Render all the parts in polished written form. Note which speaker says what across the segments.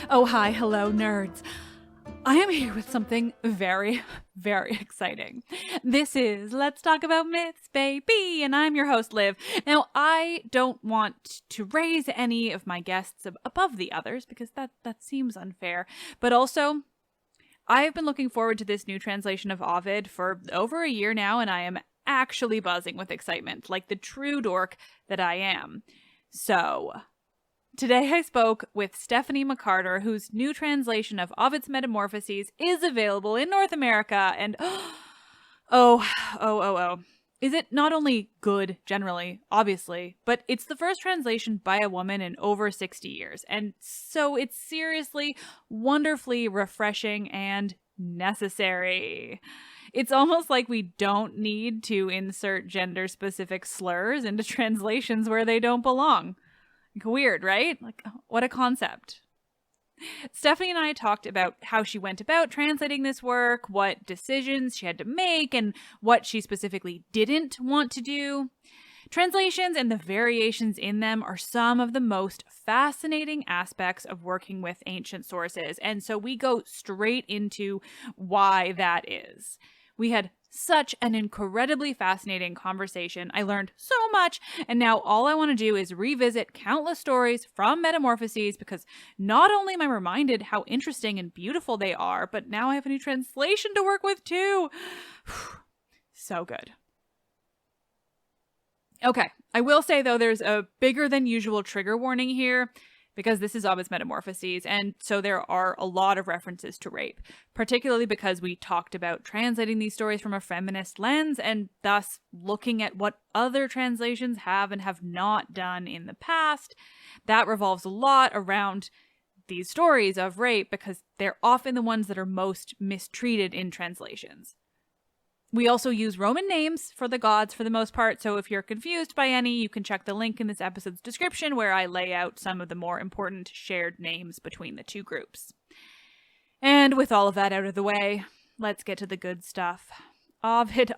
Speaker 1: Oh, hi, hello, nerds. I am here with something very, very exciting. This is Let's Talk About Myths, baby, and I'm your host, Liv. Now, I don't want to raise any of my guests above the others because that seems unfair, but also, I've been looking forward to this new translation of Ovid for over a year now, and I am actually buzzing with excitement, like the true dork that I am. So, today I spoke with Stephanie McCarter, whose new translation of Ovid's Metamorphoses is available in North America, and oh. Is it not only good, generally, obviously, but it's the first translation by a woman in over 60 years, and so it's seriously, wonderfully refreshing and necessary. It's almost like we don't need to insert gender-specific slurs into translations where they don't belong. Weird, right? Like, what a concept. Stephanie and I talked about how she went about translating this work, what decisions she had to make, and what she specifically didn't want to do. Translations and the variations in them are some of the most fascinating aspects of working with ancient sources, and so we go straight into why that is. We had such an incredibly fascinating conversation. I learned so much, and now all I want to do is revisit countless stories from Metamorphoses because not only am I reminded how interesting and beautiful they are, but now I have a new translation to work with too. So good. Okay, I will say though there's a bigger than usual trigger warning here because this is Ovid's Metamorphoses, and so there are a lot of references to rape, particularly because we talked about translating these stories from a feminist lens and thus looking at what other translations have and have not done in the past. That revolves a lot around these stories of rape because they're often the ones that are most mistreated in translations. We also use Roman names for the gods for the most part, so if you're confused by any, you can check the link in this episode's description where I lay out some of the more important shared names between the two groups. And with all of that out of the way, let's get to the good stuff. Ovid.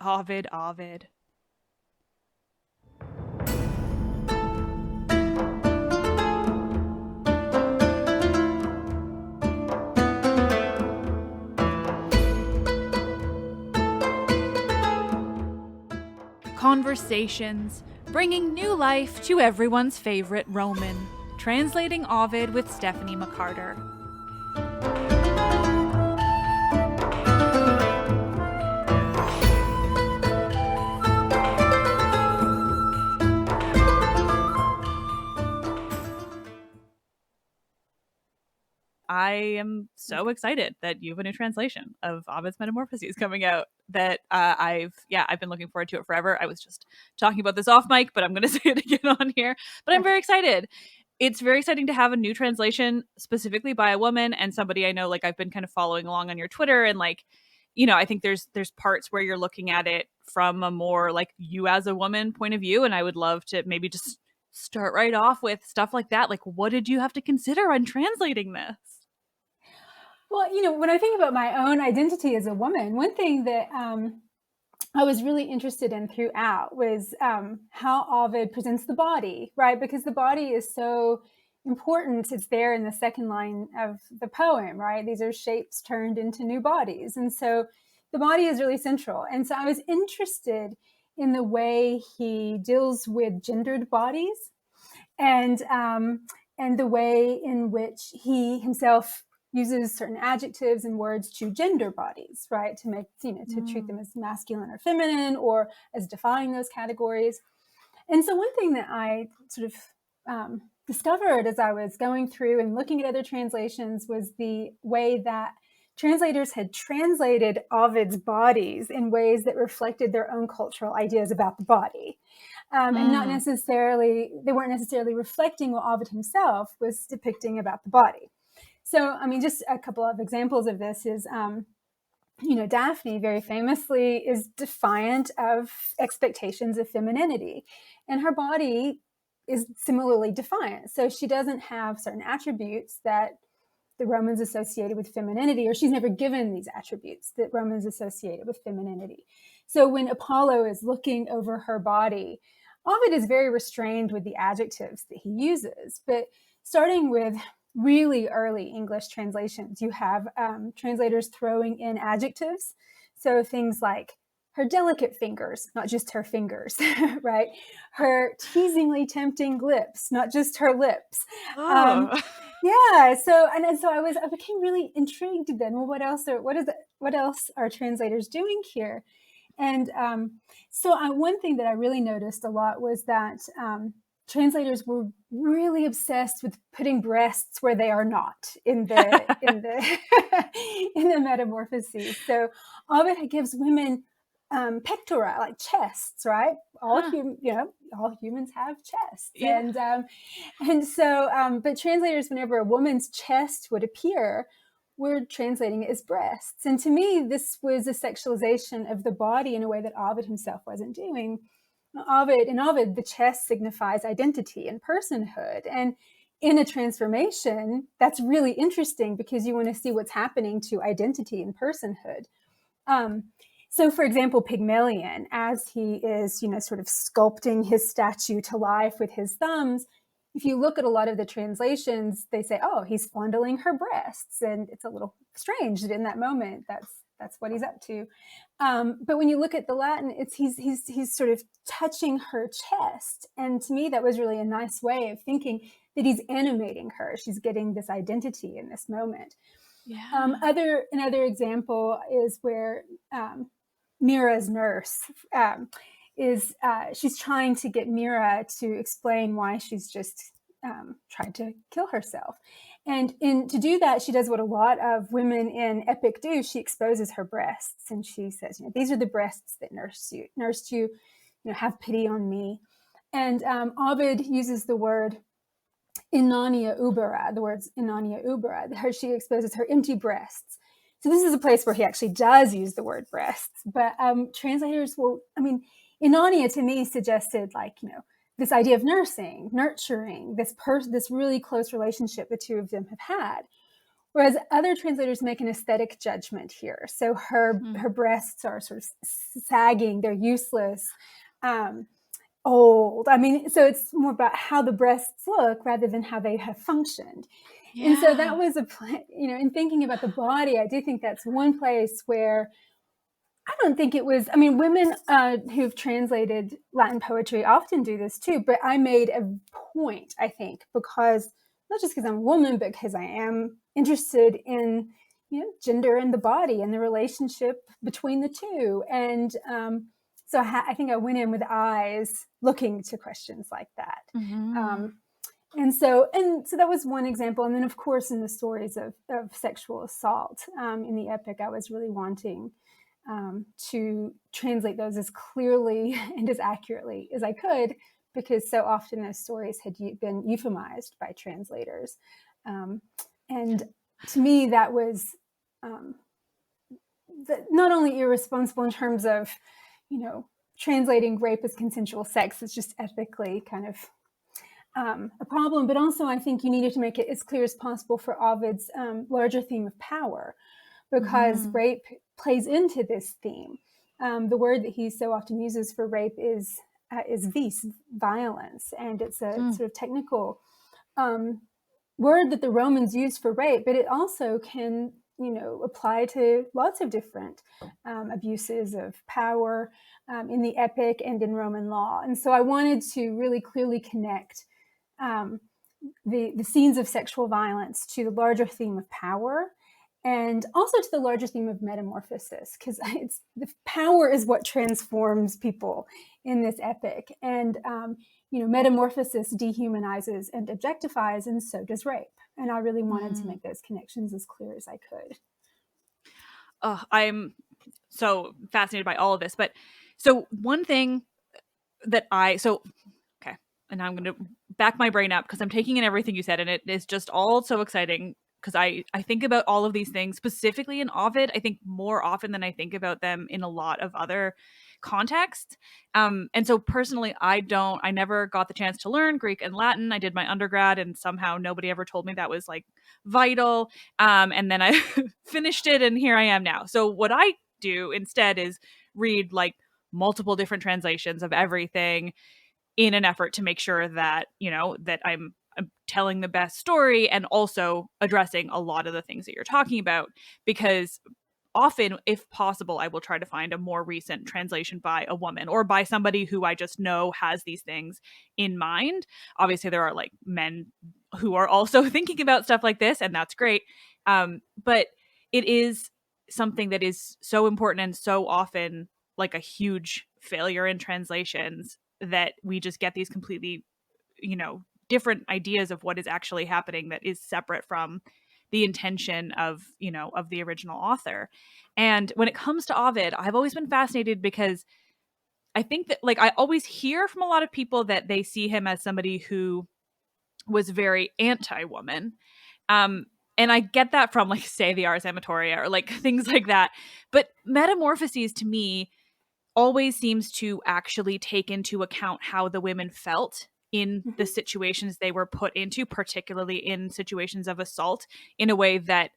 Speaker 1: Conversations, bringing new life to everyone's favorite Roman. Translating Ovid with Stephanie McCarter. I am so excited that you have a new translation of Ovid's Metamorphoses coming out that I've been looking forward to it forever. I was just talking about this off mic, but I'm going to say it again on here. But I'm very excited. It's very exciting to have a new translation specifically by a woman and somebody I know, like I've been kind of following along on your Twitter and like, you know, I think there's parts where you're looking at it from a more like you as a woman point of view. And I would love to maybe just start right off with stuff like that. Like, what did you have to consider when translating this?
Speaker 2: Well, you know, when I think about my own identity as a woman, one thing that I was really interested in throughout was how Ovid presents the body, right? Because the body is so important. It's there in the second line of the poem, right? These are shapes turned into new bodies. And so the body is really central. And so I was interested in the way he deals with gendered bodies and the way in which he himself uses certain adjectives and words to gender bodies, right? To make, you know, to treat them as masculine or feminine or as defying those categories. And so one thing that I sort of discovered as I was going through and looking at other translations was the way that translators had translated Ovid's bodies in ways that reflected their own cultural ideas about the body. And not necessarily, they weren't necessarily reflecting what Ovid himself was depicting about the body. So, I mean, just a couple of examples of this is, Daphne very famously is defiant of expectations of femininity, and her body is similarly defiant. So she doesn't have certain attributes that the Romans associated with femininity, or she's never given these attributes that Romans associated with femininity. So when Apollo is looking over her body, Ovid is very restrained with the adjectives that he uses. But starting with really early English translations, you have translators throwing in adjectives. So things like her delicate fingers, not just her fingers, right? Her teasingly tempting lips, not just her lips.
Speaker 1: Oh.
Speaker 2: Yeah. So I became really intrigued then. Well, what else are translators doing here? And one thing that I really noticed a lot was that translators were really obsessed with putting breasts where they are not in the in the Metamorphoses. So Ovid gives women pectora, like chests, right? All humans have chests,
Speaker 1: Yeah.
Speaker 2: but translators, whenever a woman's chest would appear, were translating it as breasts. And to me, this was a sexualization of the body in a way that Ovid himself wasn't doing. In Ovid, the chest signifies identity and personhood. And in a transformation, that's really interesting because you want to see what's happening to identity and personhood. So, for example, Pygmalion, as he is, sort of sculpting his statue to life with his thumbs, if you look at a lot of the translations, they say, "Oh, he's fondling her breasts," and it's a little strange that in that moment, that's what he's up to. But when you look at the Latin, he's sort of touching her chest, and to me, that was really a nice way of thinking that he's animating her. She's getting this identity in this moment.
Speaker 1: Yeah.
Speaker 2: Another example is where Mira's nurse she's trying to get Mira to explain why she's just tried to kill herself. And to do that, she does what a lot of women in epic do. She exposes her breasts and she says, "These are the breasts that nursed you, have pity on me." And Ovid uses the word inania ubera, the words inania ubera. She exposes her empty breasts. So this is a place where he actually does use the word breasts. But translators inania to me suggested this idea of nursing, nurturing, this really close relationship the two of them have had. Whereas other translators make an aesthetic judgment here. So her breasts are sort of sagging, they're useless, old. So it's more about how the breasts look rather than how they have functioned. Yeah. And so that was in thinking about the body, I do think that's one place where I don't think it was, women who've translated Latin poetry often do this too, but I made a point, I think, because not just because I'm a woman, but because I am interested in, gender and the body and the relationship between the two. And so I think I went in with eyes looking to questions like that.
Speaker 1: Mm-hmm.
Speaker 2: And so that was one example. And then, of course, in the stories of sexual assault in the epic, I was really wanting to translate those as clearly and as accurately as I could, because so often those stories had been euphemized by translators. And to me, that was not only irresponsible in terms of, translating rape as consensual sex, it's just ethically kind of a problem, but also I think you needed to make it as clear as possible for Ovid's larger theme of power, because rape plays into this theme. The word that he so often uses for rape is vis, violence, and it's a sort of technical word that the Romans used for rape, but it also can, apply to lots of different abuses of power in the epic and in Roman law. And so I wanted to really clearly connect the scenes of sexual violence to the larger theme of power, and also to the larger theme of metamorphosis, because the power is what transforms people in this epic. And metamorphosis dehumanizes and objectifies, and so does rape. And I really wanted to make those connections as clear as I could.
Speaker 1: I'm so fascinated by all of this. But so one thing that okay, and I'm going to back my brain up because I'm taking in everything you said, and it is just all so exciting. because I think about all of these things specifically in Ovid, I think more often than I think about them in a lot of other contexts. And so personally, I never got the chance to learn Greek and Latin. I did my undergrad, and somehow nobody ever told me that was like vital. And then I finished it, and here I am now. So what I do instead is read like multiple different translations of everything in an effort to make sure that, that I'm telling the best story and also addressing a lot of the things that you're talking about, because often, if possible, I will try to find a more recent translation by a woman or by somebody who I just know has these things in mind. Obviously, there are like men who are also thinking about stuff like this, and that's great. But it is something that is so important and so often like a huge failure in translations, that we just get these completely, different ideas of what is actually happening that is separate from the intention of, of the original author. And when it comes to Ovid, I've always been fascinated because I think that, like, I always hear from a lot of people that they see him as somebody who was very anti-woman. Um, and I get that from, like, say, the Ars Amatoria or like things like that. But Metamorphoses to me always seems to actually take into account how the women felt in the
Speaker 2: Mhm.
Speaker 1: situations they were put into, particularly in situations of assault, in a way that,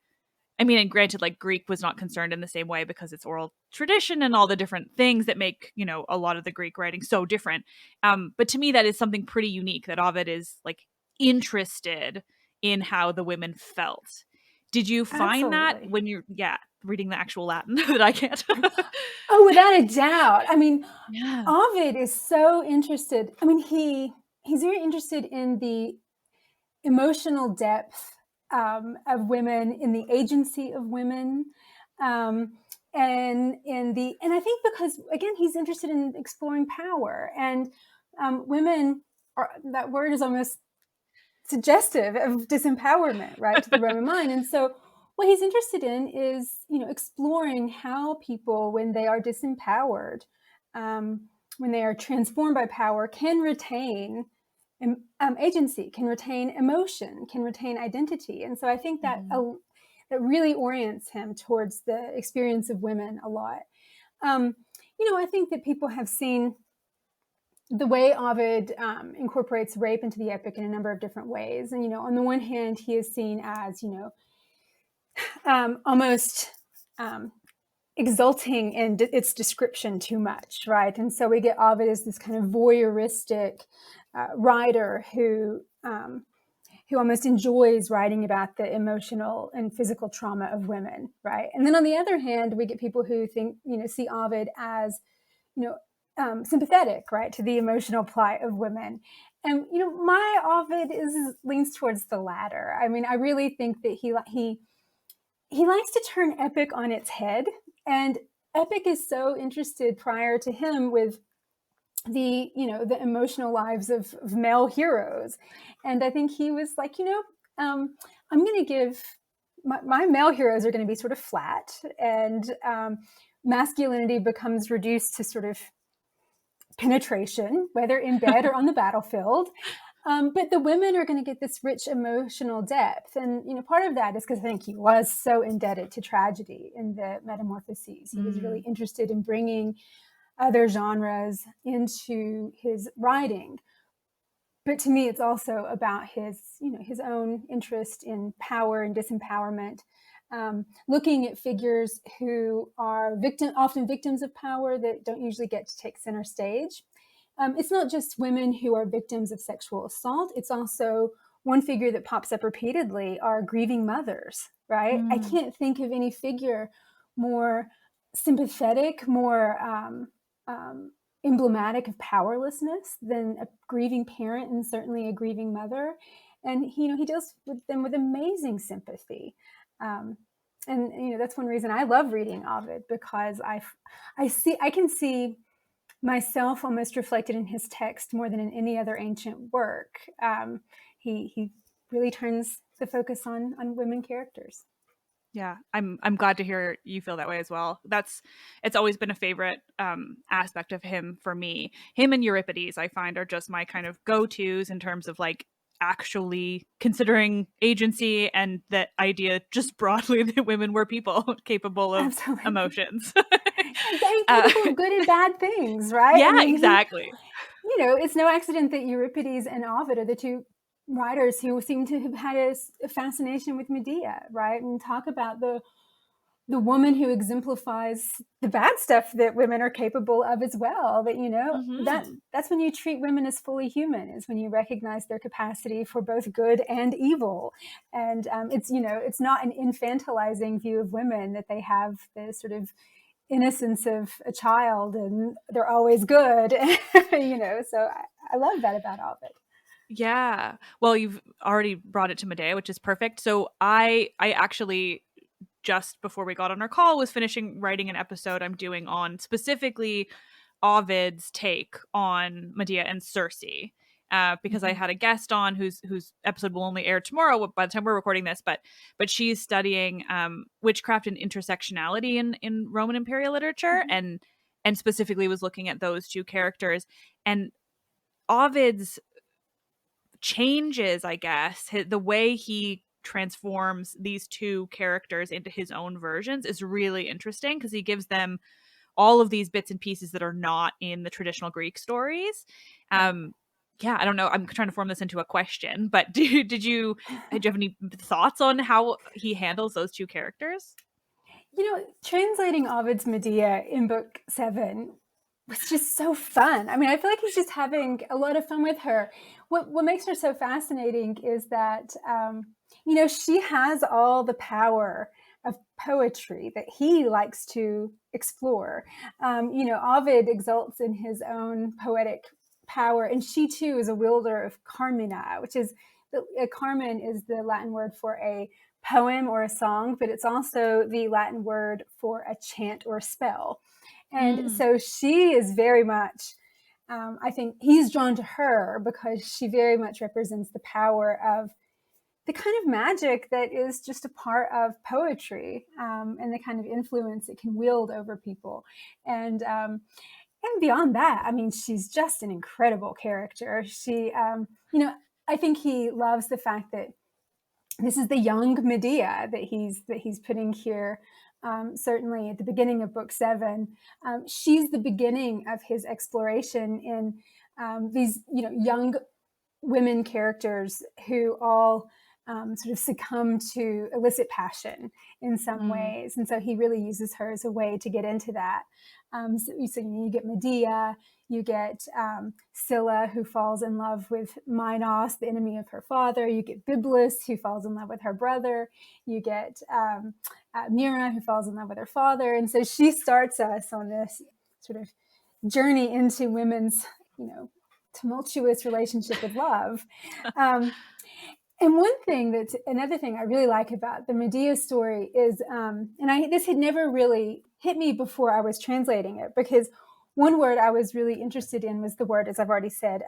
Speaker 1: I mean, and granted, like, Greek was not concerned in the same way because it's oral tradition and all the different things that make, a lot of the Greek writing so different. But to me, that is something pretty unique, that Ovid is like interested in how the women felt. Did you find that
Speaker 2: Absolutely.
Speaker 1: when you're, yeah, reading the actual Latin that I can't?
Speaker 2: Oh, without a doubt. I mean,
Speaker 1: Yeah.
Speaker 2: Ovid is so interested. I mean, he's very interested in the emotional depth of women, in the agency of women, um, and I think because again he's interested in exploring power, and women are, that word is almost suggestive of disempowerment, right, to the Roman mind. And so what he's interested in is, exploring how people, when they are disempowered, when they are transformed by power, can retain agency, can retain emotion, can retain identity. And so I think that
Speaker 1: Mhm.
Speaker 2: that really orients him towards the experience of women a lot. Um, I think that people have seen the way Ovid incorporates rape into the epic in a number of different ways. And, on the one hand, he is seen as, almost exulting in its description too much, right? And so we get Ovid as this kind of voyeuristic writer who almost enjoys writing about the emotional and physical trauma of women, right? And then on the other hand, we get people who think, see Ovid as, you know, sympathetic, right, to the emotional plight of women. And my Ovid leans towards the latter. I mean, I really think that he likes to turn epic on its head, and epic is so interested prior to him with the emotional lives of male heroes. And I think he was like, I'm going to give my male heroes are going to be sort of flat, and masculinity becomes reduced to sort of penetration, whether in bed or on the battlefield. But the women are going to get this rich emotional depth. And, part of that is because I think he was so indebted to tragedy in the Metamorphoses. He was really
Speaker 1: Mm.
Speaker 2: interested in bringing other genres into his writing. But to me, it's also about his own interest in power and disempowerment, looking at figures who are often victims of power that don't usually get to take center stage. It's not just women who are victims of sexual assault. It's also one figure that pops up repeatedly are grieving mothers, right? I
Speaker 1: Mm.
Speaker 2: can't think of any figure more sympathetic, more emblematic of powerlessness than a grieving parent, and certainly a grieving mother. And he deals with them with amazing sympathy. Um, and that's one reason I love reading Ovid, because I can see myself almost reflected in his text more than in any other ancient work. He really turns the focus on women characters.
Speaker 1: Yeah, I'm glad to hear you feel that way as well. It's always been a favorite aspect of him for me. Him and Euripides, I find, are just my kind of go-tos in terms of like actually considering agency and that idea just broadly that women were people capable of
Speaker 2: Absolutely.
Speaker 1: emotions.
Speaker 2: And capable of good and bad things, right? I
Speaker 1: Yeah,
Speaker 2: mean,
Speaker 1: exactly.
Speaker 2: it's no accident that Euripides and Ovid are the two writers who seem to have had a fascination with Medea, right? And talk about the woman who exemplifies the bad stuff that women are capable of as well. That
Speaker 1: Mm-hmm.
Speaker 2: that's when you treat women as fully human, is when you recognize their capacity for both good and evil. And it's not an infantilizing view of women, that they have the sort of innocence of a child and they're always good. So I love that about Ovid.
Speaker 1: Yeah. Well, you've already brought it to Medea, which is perfect. So I actually just before we got on our call was finishing writing an episode I'm doing on specifically Ovid's take on Medea and Circe. Because I
Speaker 2: Mm-hmm.
Speaker 1: had a guest on whose episode will only air tomorrow by the time we're recording this, but she's studying witchcraft and intersectionality in Roman imperial literature,
Speaker 2: Mm-hmm.
Speaker 1: and specifically was looking at those two characters. And Ovid's changes, I guess, the way he transforms these two characters into his own versions is really interesting because he gives them all of these bits and pieces that are not in the traditional Greek stories.
Speaker 2: Right.
Speaker 1: Um, yeah, I don't know. I'm trying to form this into a question, but did you have any thoughts on how he handles those two characters?
Speaker 2: Translating Ovid's Medea in book 7 was just so fun. I mean, I feel like he's just having a lot of fun with her. What makes her so fascinating is that she has all the power of poetry that he likes to explore. Ovid exalts in his own poetic power, and she too is a wielder of carmina, which is carmen is the Latin word for a poem or a song, but it's also the Latin word for a chant or a spell. And
Speaker 1: Mm,
Speaker 2: so she is very much, I think he's drawn to her because she very much represents the power of the kind of magic that is just a part of poetry, and the kind of influence it can wield over people. And beyond that, I mean, she's just an incredible character. I think he loves the fact that this is the young Medea that he's putting here. Certainly at the beginning of book 7, she's the beginning of his exploration in these young women characters who all sort of succumb to illicit passion in some
Speaker 1: mm,
Speaker 2: ways. And so he really uses her as a way to get into that. So you get Medea, you get Scylla, who falls in love with Minos, the enemy of her father. You get Byblis, who falls in love with her brother. You get Mira, who falls in love with her father. And so she starts us on this sort of journey into women's, tumultuous relationship with love. Um, and another thing I really like about the Medea story is, this had never really hit me before I was translating it, because one word I was really interested in was the word, as I've already said,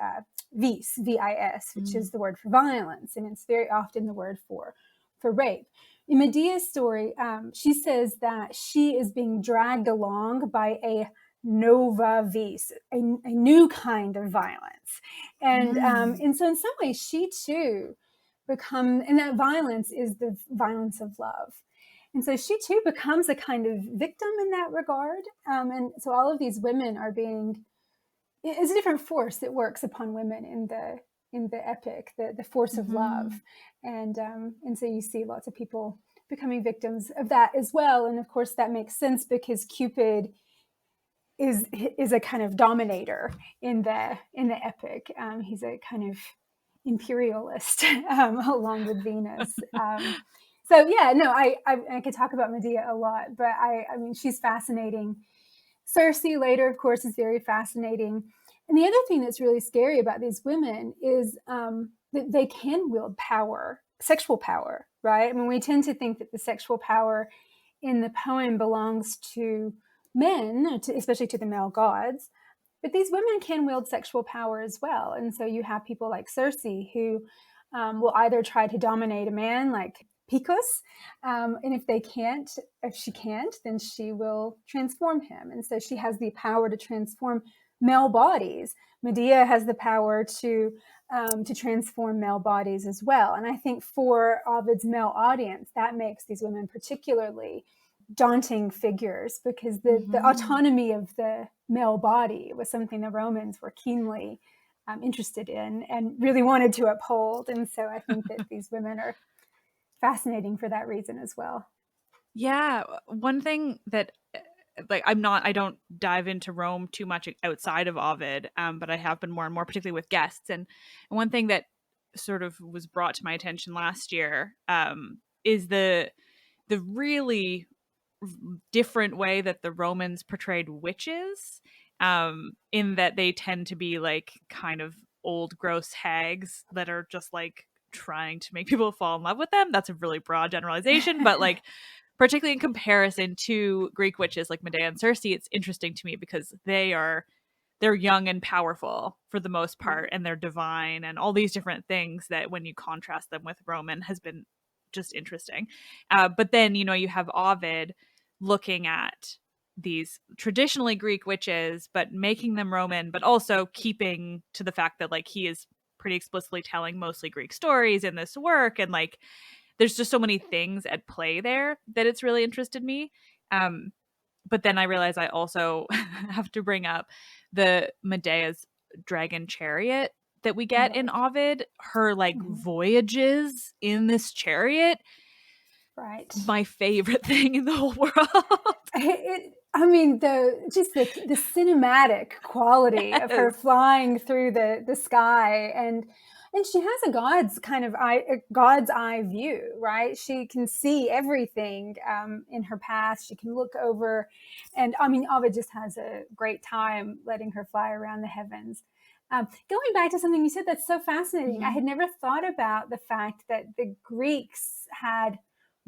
Speaker 2: vis, V-I-S, which
Speaker 1: mm,
Speaker 2: is the word for violence, and it's very often the word for rape. In Medea's story, she says that she is being dragged along by a nova vis, a new kind of violence,
Speaker 1: mm.
Speaker 2: and so in some ways she too and that violence is the violence of love. And so she too becomes a kind of victim in that regard. And so all of these women are it's a different force that works upon women in the epic, the force of love.
Speaker 1: Mm-hmm.
Speaker 2: And so you see lots of people becoming victims of that as well. And of course that makes sense because Cupid is a kind of dominator in the epic. He's a kind of imperialist, along with Venus. So yeah, no, I could talk about Medea a lot, but I mean she's fascinating. Circe later, of course, is very fascinating. And the other thing that's really scary about these women is that they can wield power, sexual power, right? I mean, we tend to think that the sexual power in the poem belongs to men, especially to the male gods. But these women can wield sexual power as well. And so you have people like Circe who will either try to dominate a man like Picus, and if she can't, then she will transform him. And so she has the power to transform male bodies. Medea has the power to to transform male bodies as well. And I think for Ovid's male audience, that makes these women particularly daunting figures, because the autonomy of the male body was something the Romans were keenly interested in and really wanted to uphold. And so I think that these women are fascinating for that reason as well.
Speaker 1: Yeah, one thing that like I don't dive into Rome too much outside of Ovid, but I have been more and more, particularly with guests. And one thing that sort of was brought to my attention last year is the really different way that the Romans portrayed witches, in that they tend to be like kind of old, gross hags that are just like trying to make people fall in love with them. That's a really broad generalization, but like particularly in comparison to Greek witches like Medea and Circe, it's interesting to me because they're young and powerful for the most part, and they're divine and all these different things that when you contrast them with Roman has been just interesting. But then, you have Ovid looking at these traditionally Greek witches, but making them Roman, but also keeping to the fact that like he is pretty explicitly telling mostly Greek stories in this work. And like, there's just so many things at play there that it's really interested me. But then I realize I also have to bring up the Medea's dragon chariot that we get in Ovid. Her like voyages in this chariot,
Speaker 2: Right.
Speaker 1: my favorite thing in the whole world.
Speaker 2: I mean, the cinematic quality of her flying through the sky, and she has a God's eye view, right? She can see everything in her path. She can look over, and I mean, Ovid just has a great time letting her fly around the heavens. Going back to something you said that's so fascinating, I had never thought about the fact that the Greeks had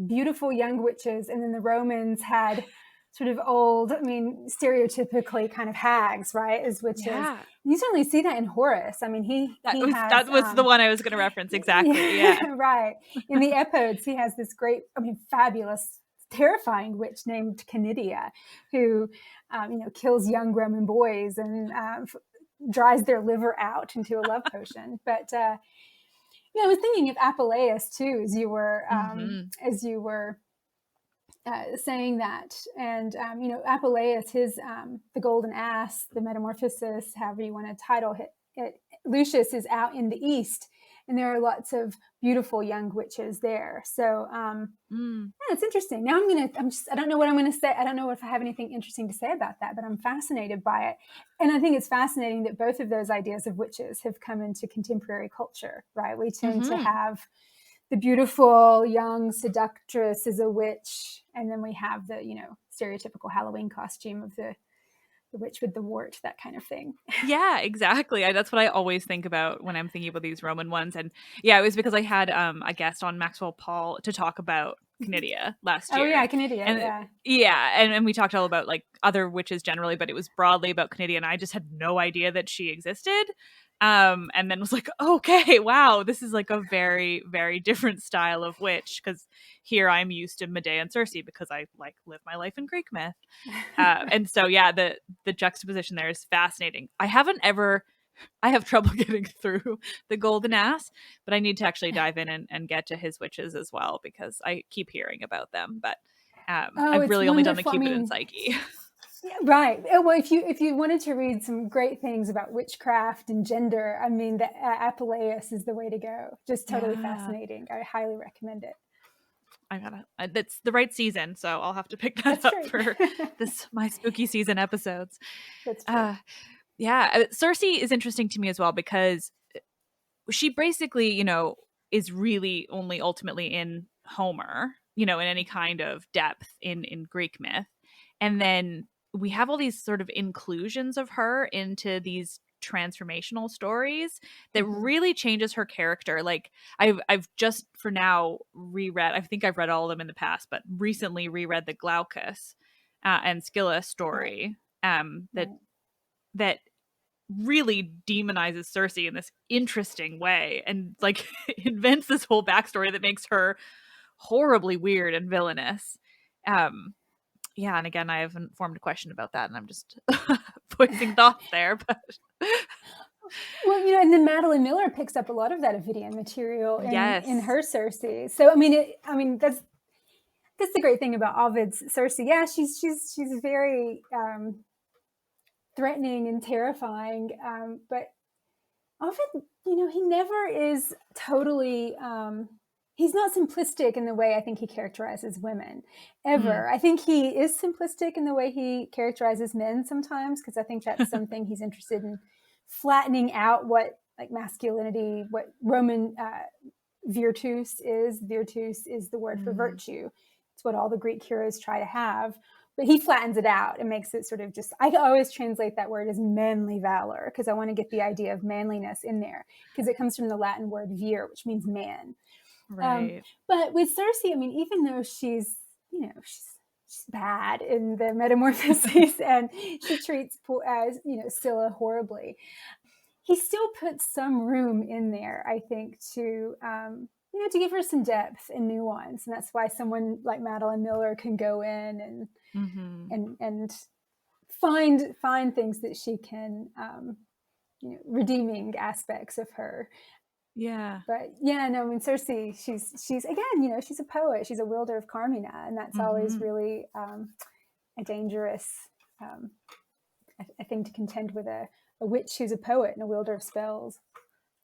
Speaker 2: beautiful young witches, and then the Romans had sort of old, I mean, stereotypically kind of hags, right, as witches. Yeah. You certainly see that in Horace. I mean,
Speaker 1: that was the one I was going to reference, exactly. Yeah.
Speaker 2: Right. In the Epodes, he has this great, I mean, fabulous, terrifying witch named Canidia, who, kills young Roman boys and dries their liver out into a love potion. But I was thinking of Apuleius too, as you were saying that. And Apuleius, his the Golden Ass, the Metamorphoses, however you want to title it, Lucius is out in the east, and there are lots of beautiful young witches there. So it's interesting. Now I don't know what I'm gonna say. I don't know if I have anything interesting to say about that, but I'm fascinated by it. And I think it's fascinating that both of those ideas of witches have come into contemporary culture, right? We tend to have the beautiful young seductress as a witch, and then we have the stereotypical Halloween costume of the witch with the wart, that kind of thing.
Speaker 1: Yeah, exactly. That's what I always think about when I'm thinking about these Roman ones. And yeah, it was because I had a guest on Maxwell Paul to talk about Canidia last year.
Speaker 2: Oh yeah, Canidia.
Speaker 1: And, yeah, and we talked all about like other witches generally, but it was broadly about Canidia, and I just had no idea that she existed. And then was like, okay, wow, this is like a very, very different style of witch, because here I'm used to Medea and Circe because I like live my life in Greek myth. And so yeah, the juxtaposition there is fascinating. I have trouble getting through the Golden Ass, but I need to actually dive in and get to his witches as well, because I keep hearing about them. But I've really only done the Cupid and Psyche.
Speaker 2: Yeah, right. Well, if you wanted to read some great things about witchcraft and gender, I mean, the Apuleius is the way to go. Just totally fascinating. I highly recommend it.
Speaker 1: That's the right season, so I'll have to pick that up for my spooky season episodes.
Speaker 2: That's true.
Speaker 1: Yeah, Circe is interesting to me as well, because she basically, is really only ultimately in Homer, in any kind of depth in Greek myth. And then we have all these sort of inclusions of her into these transformational stories that really changes her character. Like I've just for now reread, I think I've read all of them in the past, but recently reread the Glaucus and Scylla story that really demonizes Circe in this interesting way, and like invents this whole backstory that makes her horribly weird and villainous. Yeah, and again, I haven't formed a question about that, and I'm just voicing thoughts there. But
Speaker 2: Well, and then Madeline Miller picks up a lot of that Ovidian material in
Speaker 1: Yes.
Speaker 2: her Circe. So that's the great thing about Ovid's Circe. Yeah, she's very threatening and terrifying, but Ovid, he never is totally. He's not simplistic in the way I think he characterizes women
Speaker 1: Mm.
Speaker 2: ever. I think he is simplistic in the way he characterizes men sometimes, because I think that's something he's interested in flattening out what like masculinity, what Roman virtus is. Virtus is the word for
Speaker 1: Mm.
Speaker 2: virtue. It's what all the Greek heroes try to have. But he flattens it out and makes it sort of just, I always translate that word as manly valor, because I want to get the idea of manliness in there, because it comes from the Latin word vir, which means man.
Speaker 1: Right.
Speaker 2: But with Circe, even though she's bad in the Metamorphoses and she treats Scylla horribly, he still puts some room in there, I think, to give her some depth and nuance, and that's why someone like Madeline Miller can go in
Speaker 1: Mm-hmm.
Speaker 2: and find things that she can, redeeming aspects of her.
Speaker 1: Yeah.
Speaker 2: But yeah, no, I mean, Circe, she's again, she's a poet, she's a wielder of Carmina, and that's always
Speaker 1: Mm-hmm.
Speaker 2: really a dangerous a thing to contend with a witch who's a poet and a wielder of spells.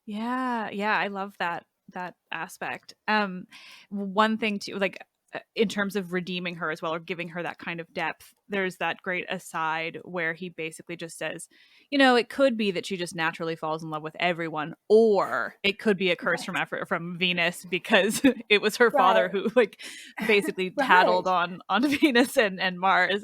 Speaker 1: Yeah, yeah, I love that aspect. One thing too, like in terms of redeeming her as well, or giving her that kind of depth, there's that great aside where he basically just says, it could be that she just naturally falls in love with everyone, or it could be a curse
Speaker 2: Right,
Speaker 1: from Venus because it was her father
Speaker 2: right,
Speaker 1: who like basically tattled
Speaker 2: right,
Speaker 1: on Venus and Mars.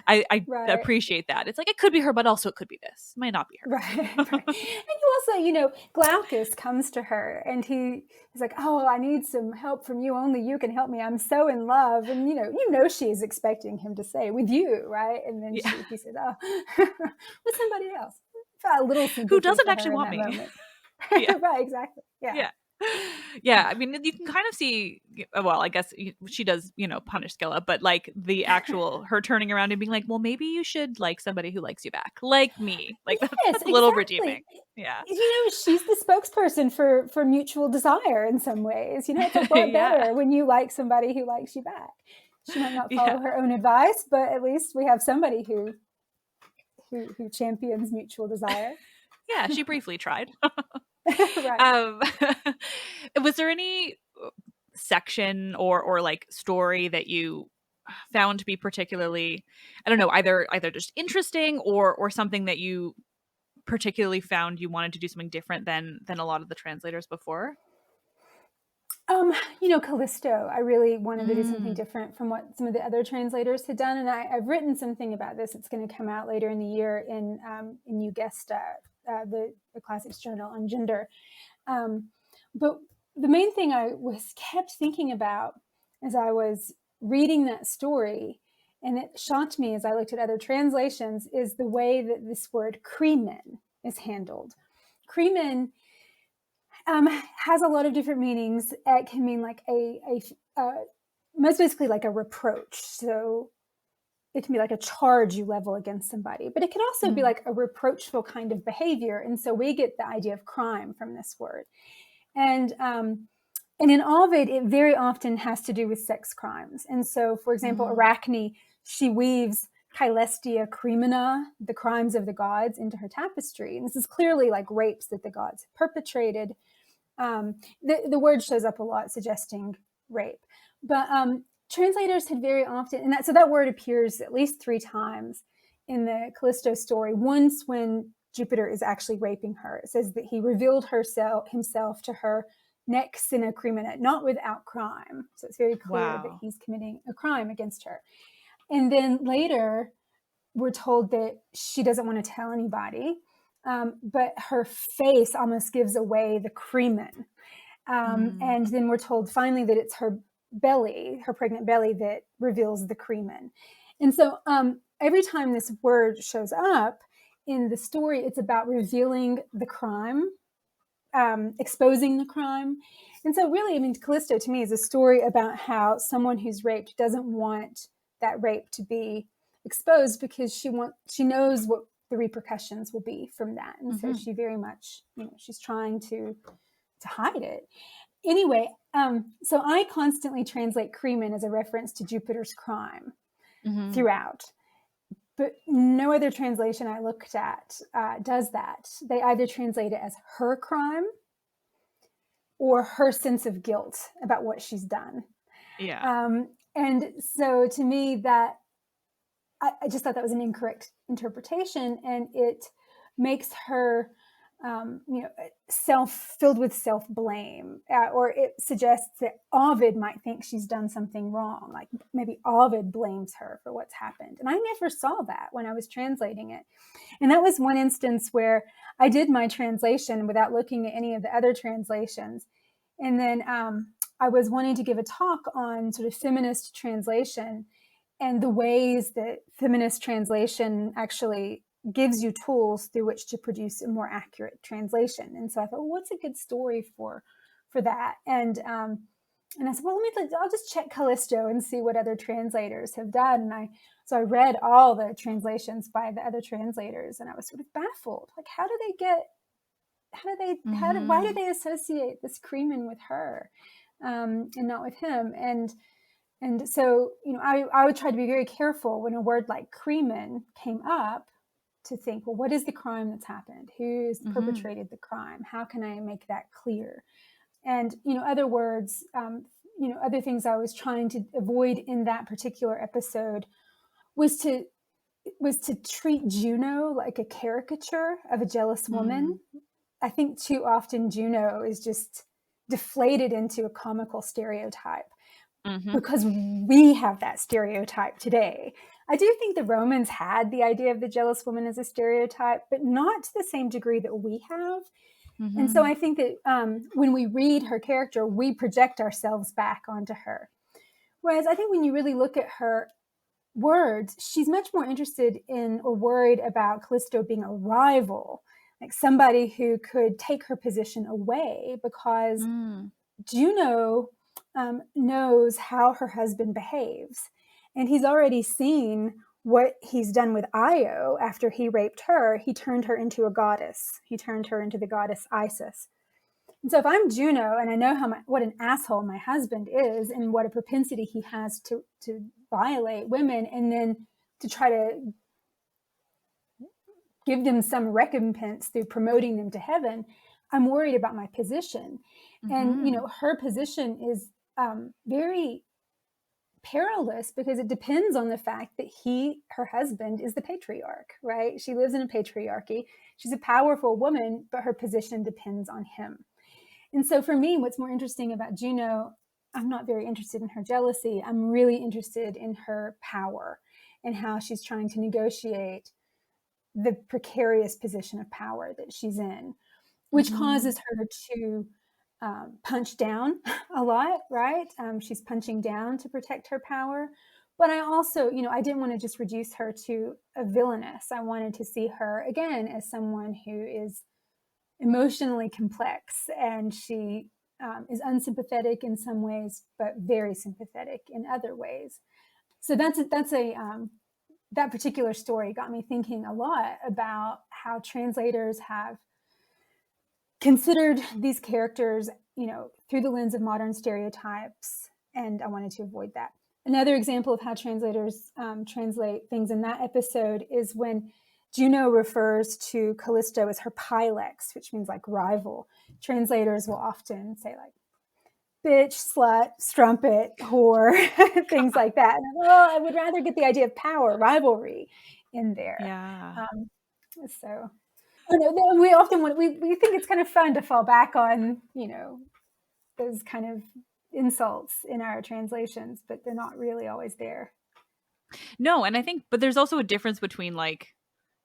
Speaker 1: I
Speaker 2: right.
Speaker 1: appreciate that. It's like it could be her, but also it could be this. Might not be
Speaker 2: Right,
Speaker 1: her.
Speaker 2: right. And you also, Glaucus comes to her and he's like, "Oh, I need some help from you. Only you can help me. I'm so in love." And she is expecting him to say, "With you," right? And then
Speaker 1: Yeah.
Speaker 2: he said, "Oh, with somebody else." Felt a little
Speaker 1: Who
Speaker 2: sympathy
Speaker 1: doesn't
Speaker 2: for
Speaker 1: actually
Speaker 2: her in
Speaker 1: want
Speaker 2: that
Speaker 1: me?
Speaker 2: moment.
Speaker 1: Yeah.
Speaker 2: Right, exactly. Yeah.
Speaker 1: Yeah. Yeah, I mean, you can kind of see, well, I guess she does, punish Skilla, but like the actual her turning around and being like, well, maybe you should like somebody who likes you back, like me. Like
Speaker 2: Yes,
Speaker 1: that's a little
Speaker 2: exactly.
Speaker 1: redeeming. Yeah.
Speaker 2: She's the spokesperson for mutual desire in some ways. It's a lot
Speaker 1: Yeah.
Speaker 2: better when you like somebody who likes you back. She might not
Speaker 1: Yeah.
Speaker 2: follow her own advice, but at least we have somebody who champions mutual desire.
Speaker 1: Yeah, she briefly tried.
Speaker 2: Right.
Speaker 1: um was there any section or like story that you found to be particularly, I don't know, either just interesting or something that you particularly found you wanted to do something different than a lot of the translators before?
Speaker 2: Callisto, I really wanted to do something
Speaker 1: Mm.
Speaker 2: different from what some of the other translators had done, and I've written something about this. It's going to come out later in the year in New Gesta, the Classics Journal on gender. Um, but the main thing I was kept thinking about as I was reading that story, and it shocked me as I looked at other translations, is the way that this word "cremen" is handled. Cremen has a lot of different meanings. It can mean like most basically like a reproach. So it can be like a charge you level against somebody, but it can also be
Speaker 1: Mm.
Speaker 2: like a reproachful kind of behavior. And so we get the idea of crime from this word. And in Ovid, it very often has to do with sex crimes. And so, for example,
Speaker 1: Mm.
Speaker 2: Arachne, she weaves Caelestia Crimina, the crimes of the gods, into her tapestry. And this is clearly like rapes that the gods have perpetrated. The word shows up a lot, suggesting rape. But translators had very often, so that word appears at least 3 times in the Callisto story. Once when Jupiter is actually raping her, it says that he revealed himself to her nec sine crimina, not without crime. So it's very clear that
Speaker 1: Wow.
Speaker 2: he's committing a crime against her. And then later, we're told that she doesn't want to tell anybody, but her face almost gives away the cremen.
Speaker 1: Mm.
Speaker 2: And then we're told finally that it's her belly, her pregnant belly, that reveals the cremen. And so every time this word shows up in the story, it's about revealing the crime, exposing the crime. And so really, I mean, Callisto to me is a story about how someone who's raped doesn't want that rape to be exposed, because she knows what the repercussions will be from that. And so she very much, she's trying to hide it. Anyway, so I constantly translate Cremen as a reference to Jupiter's crime throughout. But no other translation I looked at does that. They either translate it as her crime or her sense of guilt about what she's done.
Speaker 1: Yeah.
Speaker 2: And so to me, that I just thought that was an incorrect interpretation, and it makes her filled with self-blame, or it suggests that Ovid might think she's done something wrong, like maybe Ovid blames her for what's happened. And I never saw that when I was translating it. And that was one instance where I did my translation without looking at any of the other translations. And then I was wanting to give a talk on sort of feminist translation and the ways that feminist translation actually gives you tools through which to produce a more accurate translation. And so I thought, well, what's a good story for that? And I said, well, I'll just check Callisto and see what other translators have done. And so I read all the translations by the other translators, and I was sort of baffled. Like, why do they associate this Cremen with her and not with him? And so, I would try to be very careful when a word like Cremen came up to think, well, what is the crime that's happened? Who's perpetrated the crime? How can I make that clear? And, other words, other things I was trying to avoid in that particular episode was to treat Juno like a caricature of a jealous woman. I think too often Juno is just deflated into a comical stereotype because we have that stereotype today. I do think the Romans had the idea of the jealous woman as a stereotype, but not to the same degree that we have. And so I think that when we read her character, we project ourselves back onto her. Whereas I think when you really look at her words, she's much more interested in or worried about Callisto being a rival, like somebody who could take her position away, because Juno knows how her husband behaves. And he's already seen what he's done with Io after he raped her. He turned her into a goddess. He turned her into the goddess Isis. And so if I'm Juno and I know what an asshole my husband is and what a propensity he has to violate women, and then to try to give them some recompense through promoting them to heaven, I'm worried about my position. And, her position is very perilous because it depends on the fact that her husband is the patriarch, right? She lives in a patriarchy. She's a powerful woman, but her position depends on him. And so for me, what's more interesting about Juno, I'm not very interested in her jealousy. I'm really interested in her power and how she's trying to negotiate the precarious position of power that she's in, which causes her to punch down a lot, right? She's punching down to protect her power. But I also, I didn't want to just reduce her to a villainess. I wanted to see her, again, as someone who is emotionally complex, and she is unsympathetic in some ways, but very sympathetic in other ways. So that particular story got me thinking a lot about how translators have considered these characters, through the lens of modern stereotypes, and I wanted to avoid that. Another example of how translators translate things in that episode is when Juno refers to Callisto as her pilex, which means like rival. Translators will often say like bitch, slut, strumpet, whore, things like that. And I would rather get the idea of power, rivalry in there.
Speaker 1: Yeah.
Speaker 2: So we often we think it's kind of fun to fall back on, those kind of insults in our translations, but they're not really always there.
Speaker 1: No, and I think, but there's also a difference between like,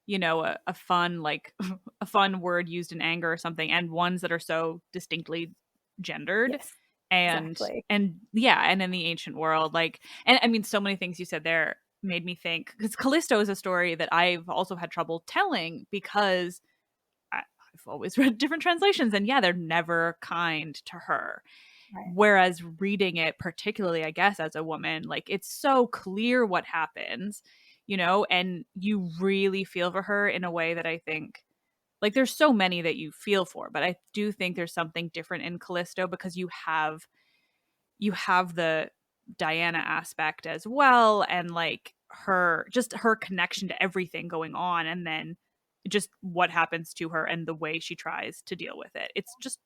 Speaker 1: a fun, like a fun word used in anger or something, and ones that are so distinctly gendered.
Speaker 2: Yes,
Speaker 1: and
Speaker 2: exactly.
Speaker 1: and in the ancient world, like, and I mean, so many things you said there made me think, because Callisto is a story that I've also had trouble telling because I've always read different translations, and they're never kind to her. Right. Whereas reading it, particularly, I guess, as a woman, like, it's so clear what happens. and you really feel for her in a way that I think, like, there's so many that you feel for, but I do think there's something different in Callisto because you have the Diana aspect as well, and like her connection to everything going on, and then just what happens to her and the way she tries to deal with it. It's just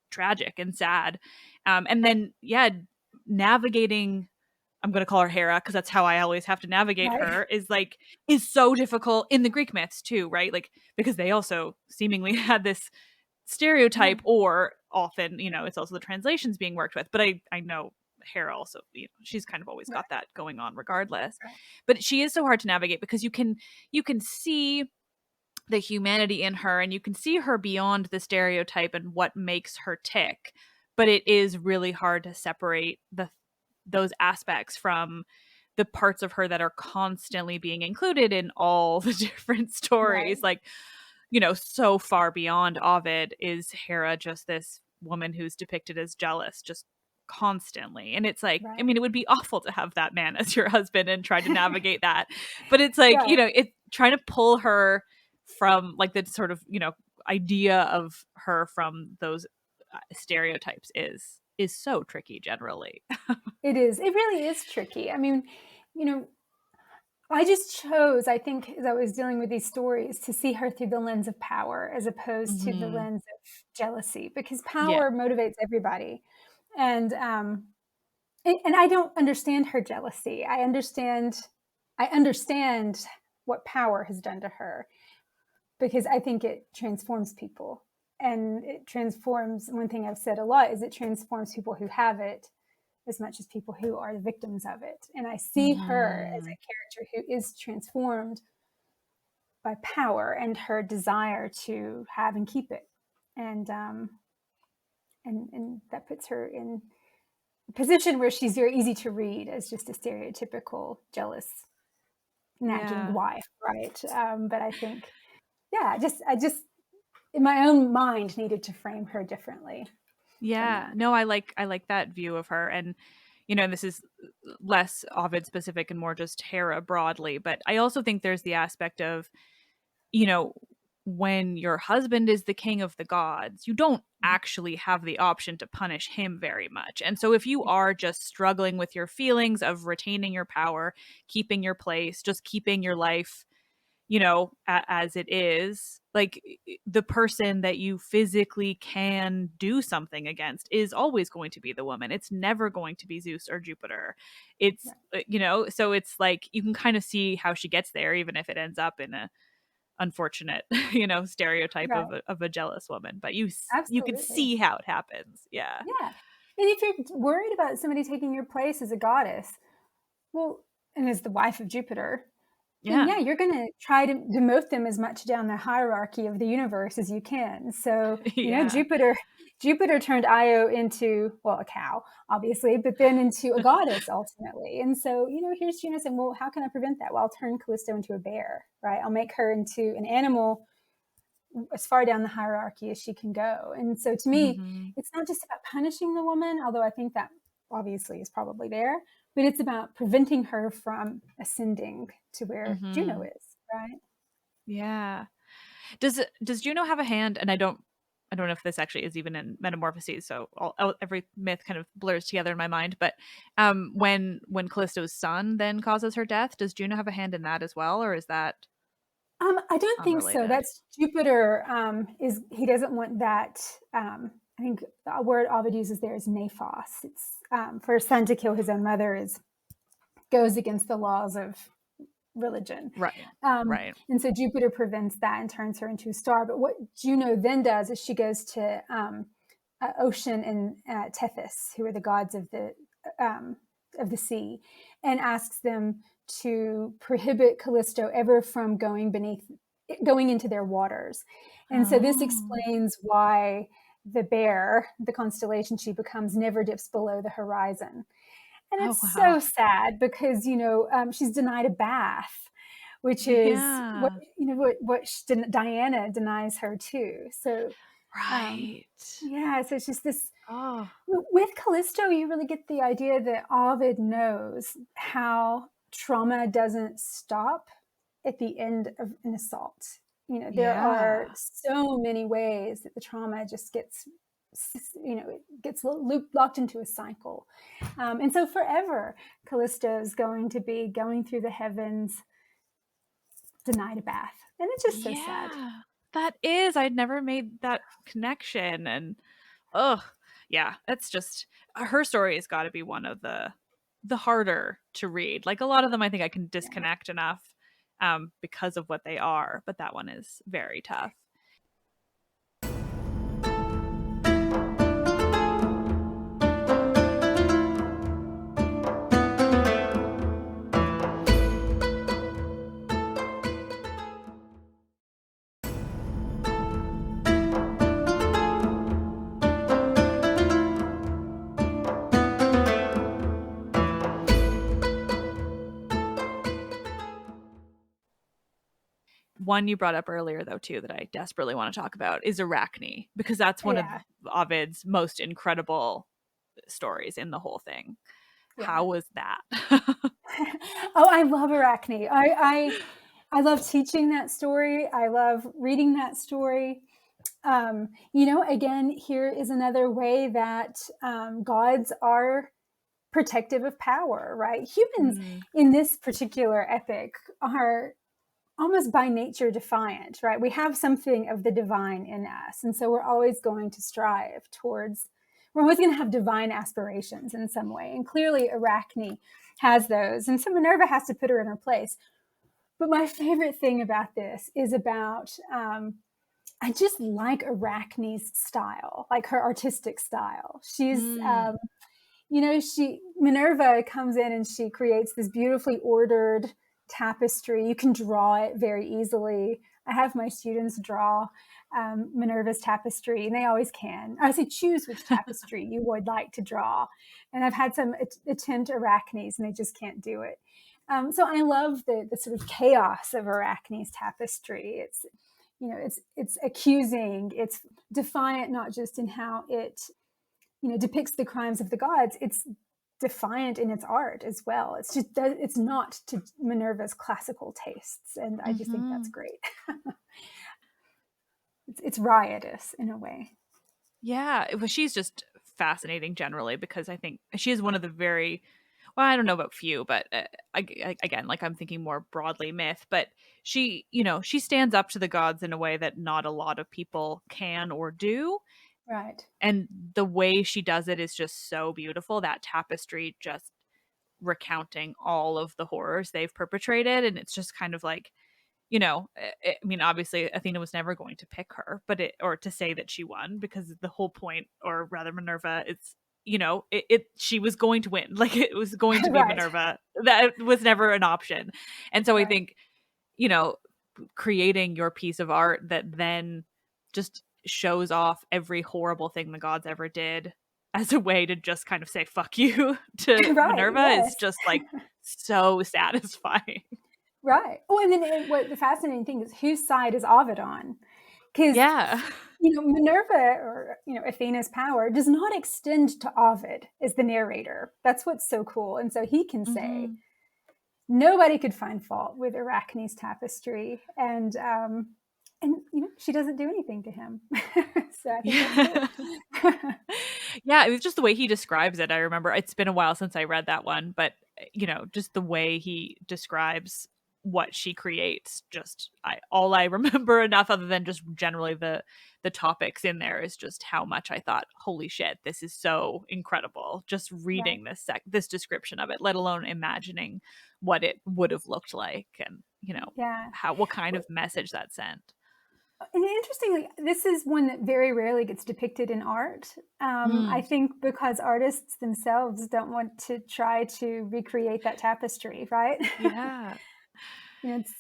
Speaker 1: tragic and sad. And then yeah, navigating, I'm going to call her Hera because that's how I always have to navigate
Speaker 2: Right.
Speaker 1: her, is so difficult in the Greek myths too, right? Like, because they also seemingly had this
Speaker 2: Yeah.
Speaker 1: stereotype, or often, it's also the translations being worked with. But I know Hera also, she's kind of always
Speaker 2: Right.
Speaker 1: got that going on regardless.
Speaker 2: Right.
Speaker 1: But she is so hard to navigate because you can see the humanity in her, and you can see her beyond the stereotype and what makes her tick. But it is really hard to separate those aspects from the parts of her that are constantly being included in all the different
Speaker 2: Right.
Speaker 1: stories. Like, so far beyond Ovid is Hera just this woman who's depicted as jealous just constantly. And it's like, I
Speaker 2: Right.
Speaker 1: mean, it would be awful to have that man as your husband and try to navigate that. But it's like,
Speaker 2: Right.
Speaker 1: it trying to pull her from like the sort of, idea of her from those stereotypes is so tricky generally.
Speaker 2: It is. It really is tricky. I mean, you know, I just chose, I think, as I was dealing with these stories, to see her through the lens of power as opposed to the
Speaker 1: Mhm.
Speaker 2: lens of jealousy, because
Speaker 1: Yeah.
Speaker 2: power motivates everybody. And and I don't understand her jealousy. I understand what power has done to her, because I think it transforms people. And it transforms, one thing I've said a lot is it transforms people who have it as much as people who are the victims of it. And I see her as
Speaker 1: Mhm.
Speaker 2: a character who is transformed by power and her desire to have and keep it. And and that puts her in a position where she's very easy to read as just a stereotypical jealous, nagging
Speaker 1: Yeah.
Speaker 2: wife, right? But I think, yeah, I just in my own mind needed to frame her differently than
Speaker 1: Yeah.
Speaker 2: that.
Speaker 1: No, I like that view of her. And this is less Ovid specific and more just Hera broadly, but I also think there's the aspect of, you know, when your husband is the king of the gods, you don't actually have the option to punish him very much. And so if you are just struggling with your feelings of retaining your power, keeping your place, just keeping your life, as it is, like, the person that you physically can do something against is always going to be the woman. It's never going to be Zeus or Jupiter. It's,
Speaker 2: Right.
Speaker 1: so it's like you can kind of see how she gets there, even if it ends up in a unfortunate, stereotype
Speaker 2: Right.
Speaker 1: of a jealous woman. But you can
Speaker 2: Absolutely.
Speaker 1: see how it happens. Yeah.
Speaker 2: Yeah. And if you're worried about somebody taking your place as a goddess, well, and as the wife of Jupiter, then
Speaker 1: Yeah.
Speaker 2: yeah, you're going to try to demote them as much down the hierarchy of the universe as you can. So,
Speaker 1: Yeah.
Speaker 2: Jupiter turned Io into, well, a cow, obviously, but then into a goddess ultimately. And so, here's Juno saying, well, how can I prevent that? Well, I'll turn Callisto into a bear, right? I'll make her into an animal as far down the hierarchy as she can go. And so to me,
Speaker 1: Hmm.
Speaker 2: it's not just about punishing the woman, although I think that obviously is probably there, but it's about preventing her from ascending to where Juno
Speaker 1: Hmm.
Speaker 2: is, right?
Speaker 1: Yeah. Does Juno have a hand? And I don't know if this actually is even in Metamorphoses, so every myth kind of blurs together in my mind. But when Callisto's son then causes her death, does Juno have a hand in that as well, or is that
Speaker 2: I don't think so.
Speaker 1: unrelated?
Speaker 2: That's Jupiter. Is he doesn't want that? I think the word Ovid uses there is nephos. It's for a son to kill his own mother is goes against the laws of religion.
Speaker 1: Right. Right.
Speaker 2: And so Jupiter prevents that and turns her into a star. But what Juno then does is she goes to Ocean and Tethys, who are the gods of the sea, and asks them to prohibit Callisto ever from going into their waters. And so this
Speaker 1: Oh.
Speaker 2: explains why the bear, the constellation she becomes, never dips below the horizon. And
Speaker 1: Oh,
Speaker 2: it's so
Speaker 1: wow.
Speaker 2: sad because she's denied a bath, which is what
Speaker 1: Yeah.
Speaker 2: Diana denies her too. So
Speaker 1: Right.
Speaker 2: yeah, so it's just this.
Speaker 1: Oh.
Speaker 2: With Callisto, you really get the idea that Ovid knows how trauma doesn't stop at the end of an assault. There are
Speaker 1: Yeah.
Speaker 2: so many ways that the trauma just gets, gets locked into a cycle. And so forever, Callisto is going to be going through the heavens, denied a bath. And it's just so sad.
Speaker 1: Yeah. That is. I'd never made that connection. And ugh. Yeah, it's just her story has got to be one of the harder to read. Like a lot of them I think I can
Speaker 2: Yeah.
Speaker 1: disconnect enough because of what they are, but that one is very tough. One you brought up earlier, though, too, that I desperately want to talk about is Arachne, because that's one of
Speaker 2: Yeah.
Speaker 1: Ovid's most incredible stories in the whole thing.
Speaker 2: Yeah.
Speaker 1: How was that?
Speaker 2: Oh, I love Arachne. I love teaching that story. I love reading that story. Again, here is another way that gods are protective of power, right? Humans
Speaker 1: Mm,
Speaker 2: in this particular epic are almost by nature defiant, right? We have something of the divine in us. And so we're always going to strive towards, we're always going to have divine aspirations in some way. And clearly, Arachne has those. And so Minerva has to put her in her place. But my favorite thing about this is about, I just like Arachne's style, like her artistic style. She's,
Speaker 1: mm.
Speaker 2: Minerva comes in and she creates this beautifully ordered tapestry. You can draw it very easily. I have my students draw Minerva's tapestry, and they always can. I say, choose which tapestry you would like to draw. And I've had some attempt Arachne's, and they just can't do it. So I love the sort of chaos of Arachne's tapestry. It's accusing, it's defiant, not just in how it depicts the crimes of the gods. It's defiant in its art as well. It's not to Minerva's classical tastes, and I just think that's
Speaker 1: Mm-hmm.
Speaker 2: great. It's riotous in a way.
Speaker 1: Yeah, well, she's just fascinating generally because I think she is one of the very well, I don't know about few, but again, like I'm thinking more broadly myth, but she stands up to the gods in a way that not a lot of people can or do.
Speaker 2: Right.
Speaker 1: And the way she does it is just so beautiful. That tapestry just recounting all of the horrors they've perpetrated. And it's just kind of like, I mean, obviously Athena was never going to pick her, or to say that she won, because the whole point, or rather Minerva, she was going to win. Like it was going to be
Speaker 2: Right.
Speaker 1: Minerva. That was never an option. And so I
Speaker 2: Right.
Speaker 1: think, you know, creating your piece of art that then just shows off every horrible thing the gods ever did as a way to just kind of say fuck you to
Speaker 2: Right.
Speaker 1: Minerva is
Speaker 2: Yes.
Speaker 1: just like so satisfying.
Speaker 2: Right. Oh, and then what the fascinating thing is, whose side is Ovid on? Because
Speaker 1: Yeah.
Speaker 2: Minerva, or Athena's power does not extend to Ovid as the narrator. That's what's so cool. And so he can say
Speaker 1: Mhm.
Speaker 2: nobody could find fault with Arachne's tapestry, and she doesn't do anything to him. So I think that's cool.
Speaker 1: Yeah. Yeah, it was just the way he describes it. I remember it's been a while since I read that one, but just the way he describes what she creates, just all I remember enough other than just generally the topics in there is just how much I thought, holy shit, this is so incredible. Just
Speaker 2: Right.
Speaker 1: reading this description of it, let alone imagining what it would have looked like and,
Speaker 2: Yeah.
Speaker 1: what kind of message that sent.
Speaker 2: And interestingly, this is one that very rarely gets depicted in art. I
Speaker 1: Mm,
Speaker 2: think because artists themselves don't want to try to recreate that tapestry, right?
Speaker 1: yeah.
Speaker 2: It's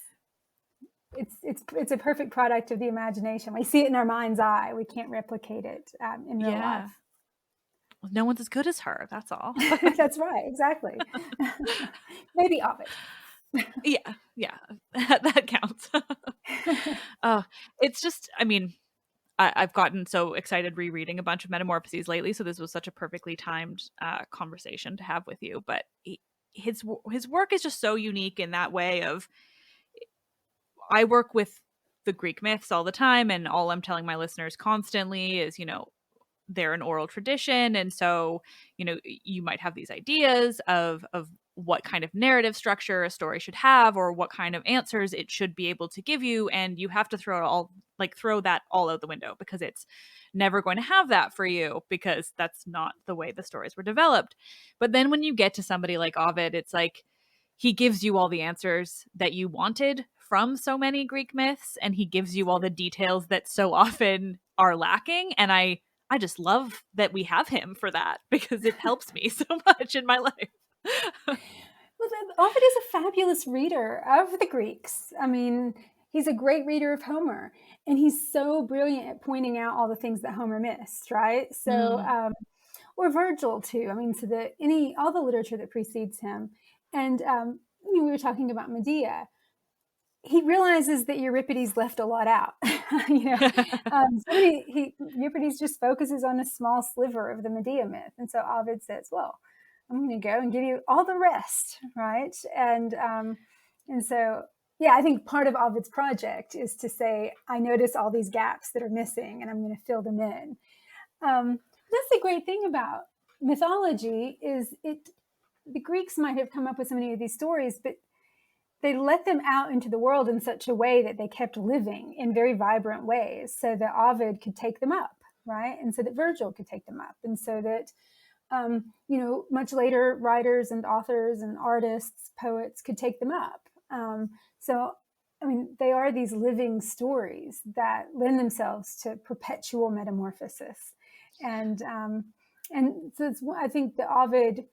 Speaker 2: it's a perfect product of the imagination. We see it in our mind's eye. We can't replicate it in real
Speaker 1: Yeah.
Speaker 2: life.
Speaker 1: No one's as good as her, that's all.
Speaker 2: That's right, exactly. Maybe Ovid.
Speaker 1: Yeah, yeah, that counts. Uh, it's just, I mean, I've gotten so excited rereading a bunch of Metamorphoses lately, so this was such a perfectly timed conversation to have with you. But his work is just so unique in that way of, I work with the Greek myths all the time, and all I'm telling my listeners constantly is, they're an oral tradition, and so, you might have these ideas of what kind of narrative structure a story should have, or what kind of answers it should be able to give you, and you have to throw that all out the window, because it's never going to have that for you, because that's not the way the stories were developed. But then when you get to somebody like Ovid, it's like he gives you all the answers that you wanted from so many Greek myths, and he gives you all the details that so often are lacking. And I just love that we have him for that, because it helps me so much in my life.
Speaker 2: Well, Ovid is a fabulous reader of the Greeks. I mean, he's a great reader of Homer, and he's so brilliant at pointing out all the things that Homer missed, right? So, or Virgil too. I mean, so all the literature that precedes him, and we were talking about Medea. He realizes that Euripides left a lot out. Euripides just focuses on a small sliver of the Medea myth, and so Ovid says, "Well, I'm going to go and give you all the rest," right? And so, yeah, I think part of Ovid's project is to say, I notice all these gaps that are missing, and I'm going to fill them in. That's the great thing about mythology is the Greeks might have come up with so many of these stories, but they let them out into the world in such a way that they kept living in very vibrant ways, so that Ovid could take them up, right? And so that Virgil could take them up, and so that much later writers and authors and artists, poets could take them up. So, I mean, they are these living stories that lend themselves to perpetual metamorphosis, and so I think that Ovid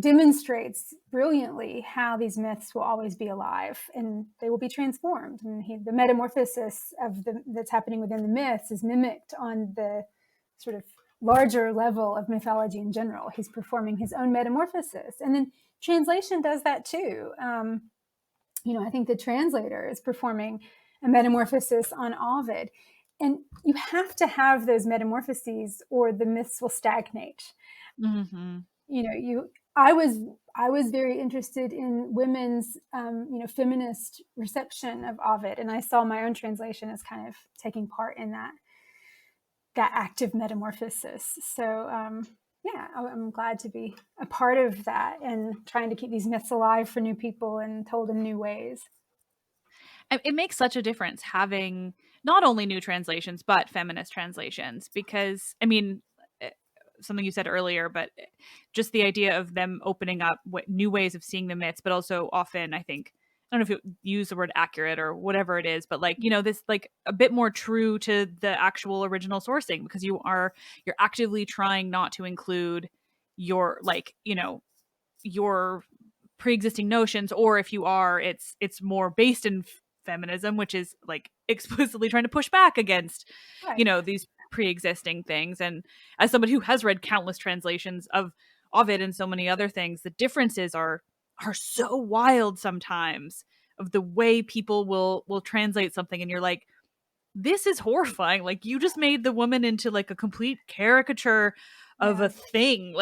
Speaker 2: demonstrates brilliantly how these myths will always be alive and they will be transformed. I mean, the metamorphosis that's happening within the myths is mimicked on the sort of larger level of mythology in general. He's performing his own metamorphosis, and then translation does that too. I think the translator is performing a metamorphosis on Ovid, and you have to have those metamorphoses or the myths will stagnate.
Speaker 1: Mm-hmm.
Speaker 2: I was very interested in women's, feminist reception of Ovid, and I saw my own translation as kind of taking part in that active metamorphosis. So, I'm glad to be a part of that and trying to keep these myths alive for new people and told in new ways.
Speaker 1: It makes such a difference having not only new translations, but feminist translations, because, I mean, something you said earlier, but just the idea of them opening up new ways of seeing the myths, but also often, I think, I don't know if you use the word accurate or whatever it is, but this a bit more true to the actual original sourcing, because you're actively trying not to include your your pre-existing notions, or if you are, it's more based in feminism, which is explicitly trying to push back against these pre-existing things. And as somebody who has read countless translations of Ovid and so many other things, the differences are so wild sometimes of the way people will translate something, and you're like, this is horrifying. You just made the woman into a complete caricature of a thing.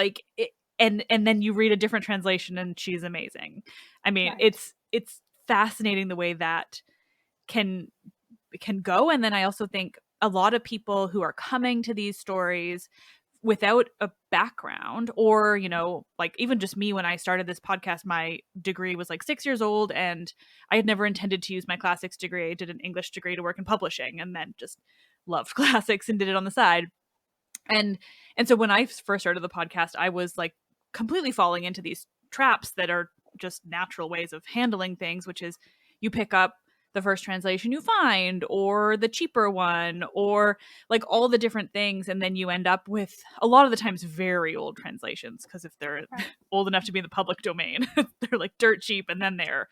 Speaker 1: And then you read a different translation and she's amazing. I mean, it's fascinating the way that can go. And then I also think a lot of people who are coming to these stories without a background, or even just me, when I started this podcast, my degree was 6 years old, and I had never intended to use my classics degree. I did an English degree to work in publishing, and then just loved classics and did it on the side. And so when I first started the podcast, I was completely falling into these traps that are just natural ways of handling things, which is you pick up the first translation you find, or the cheaper one, or all the different things, and then you end up with a lot of the times very old translations, because if they're old enough to be in the public domain, they're dirt cheap, and then they're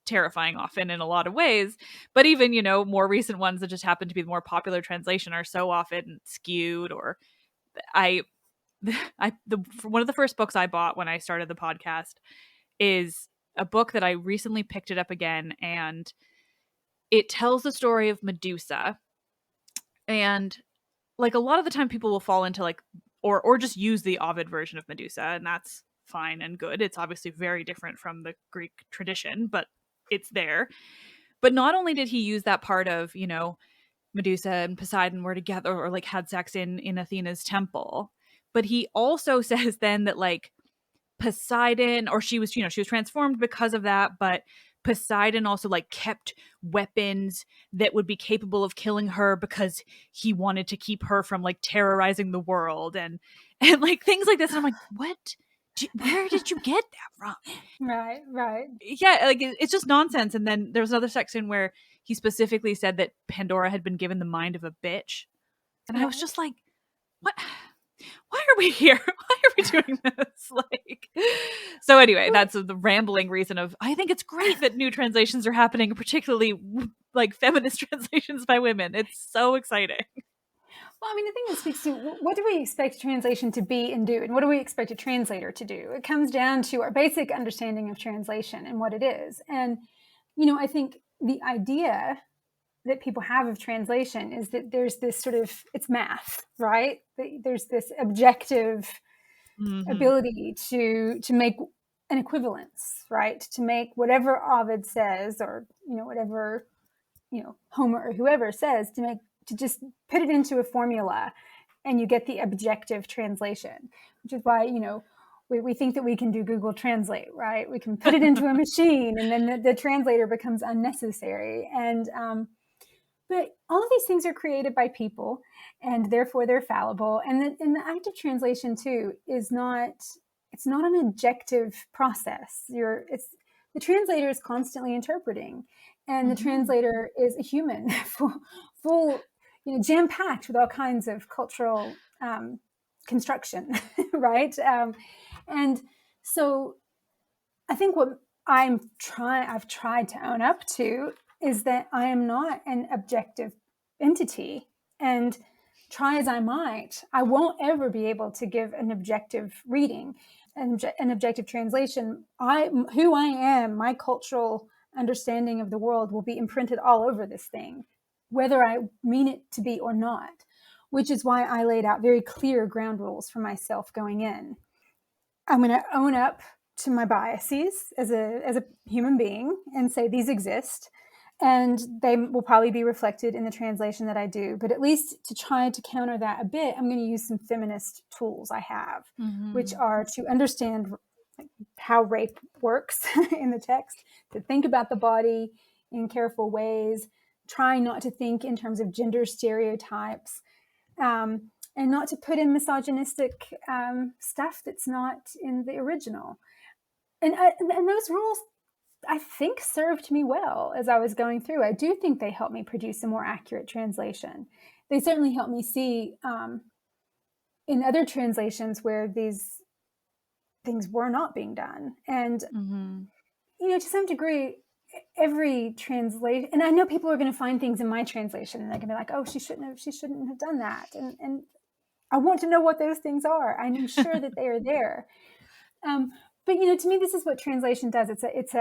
Speaker 1: terrifying often in a lot of ways. But even more recent ones that just happen to be the more popular translation are so often skewed. Or one of the first books I bought when I started the podcast is a book that I recently picked it up again, and it tells the story of Medusa. And a lot of the time people will fall into or just use the Ovid version of Medusa, and that's fine and good. It's obviously very different from the Greek tradition, but it's there. But not only did he use that part of, Medusa and Poseidon were together or like had sex in Athena's temple, but he also says then that like Poseidon, or she was, she was transformed because of that, but Poseidon also like kept weapons that would be capable of killing her because he wanted to keep her from like terrorizing the world and like things like this. And I'm like, what? Where did you get that from?
Speaker 2: Right.
Speaker 1: Yeah, like it's just nonsense. And then there's another section where he specifically said that Pandora had been given the mind of a bitch. And I was just like, what? Why are we here? Why are we doing this? Like, so anyway, that's the rambling reason of, I think it's great that new translations are happening, particularly like feminist translations by women. It's so exciting.
Speaker 2: Well, I mean, the thing that speaks to what do we expect translation to be and do, and what do we expect a translator to do? It comes down to our basic understanding of translation and what it is. And, I think the idea that people have of translation is that there's this sort of, it's math, right? There's this objective ability to make an equivalence, right? To make whatever Ovid says, or, whatever, Homer or whoever says, to just put it into a formula and you get the objective translation, which is why, we think that we can do Google Translate, right? We can put it into a machine and then the translator becomes unnecessary. And, but all of these things are created by people and therefore they're fallible. And the act of translation too it's not an objective process. The translator is constantly interpreting, and the translator is a human full jam-packed with all kinds of cultural construction, right? And so I think what I've tried to own up to is that I am not an objective entity, and try as I might, I won't ever be able to give an objective reading, an objective translation. Who I am, my cultural understanding of the world will be imprinted all over this thing, whether I mean it to be or not, which is why I laid out very clear ground rules for myself going in. I'm going to own up to my biases as a human being and say these exist, and they will probably be reflected in the translation that I do. But at least to try to counter that a bit, I'm going to use some feminist tools I have, which are to understand how rape works in the text, to think about the body in careful ways, try not to think in terms of gender stereotypes, and not to put in misogynistic stuff that's not in the original. And those rules, I think, served me well as I was going through. I do think they helped me produce a more accurate translation. They certainly helped me see in other translations where these things were not being done. And, to some degree, every translation, and I know people are going to find things in my translation and they're going to be like, oh, she shouldn't have done that. And I want to know what those things are. I'm sure that they are there. But to me, this is what translation does. It's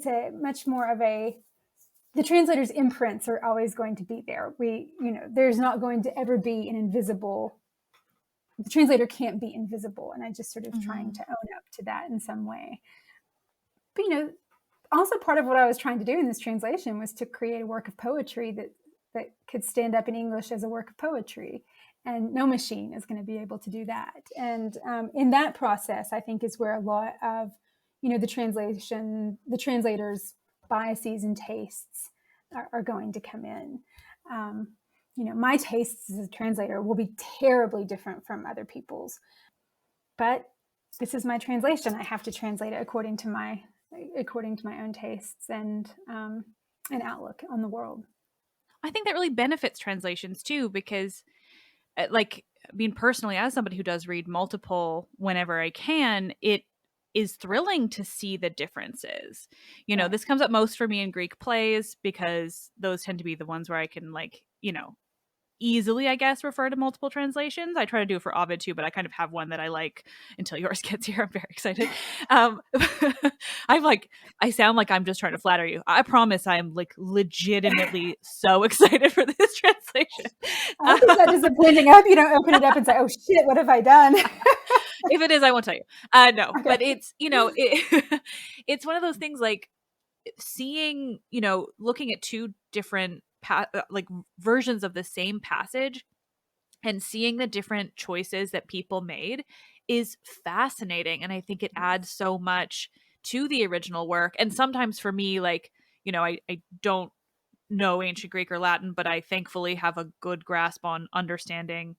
Speaker 2: a much more of the translator's imprints are always going to be there. There's not going to ever be the translator can't be invisible. And I just sort of trying to own up to that in some way. But, also part of what I was trying to do in this translation was to create a work of poetry that could stand up in English as a work of poetry. And no machine is going to be able to do that. And in that process, I think is where a lot of, the translator's biases and tastes are going to come in. My tastes as a translator will be terribly different from other people's. But this is my translation. I have to translate it according to my own tastes and outlook on the world.
Speaker 1: I think that really benefits translations too, because personally, as somebody who does read multiple whenever I can, it is thrilling to see the differences. This comes up most for me in Greek plays because those tend to be the ones where I can easily, I guess, refer to multiple translations. I try to do it for Ovid too, but I kind of have one that I like until yours gets here. I'm very excited. I'm like, I sound like I'm just trying to flatter you. I promise I'm like legitimately so excited for this translation.
Speaker 2: I hope it's not disappointing. I hope you don't open it up and say, oh shit, what have I done?
Speaker 1: If it is, I won't tell you. No,
Speaker 2: Okay.
Speaker 1: but it's, it's one of those things like seeing, looking at two different like versions of the same passage and seeing the different choices that people made is fascinating. And I think it adds so much to the original work. And sometimes for me, like, I don't know ancient Greek or Latin, but I thankfully have a good grasp on understanding,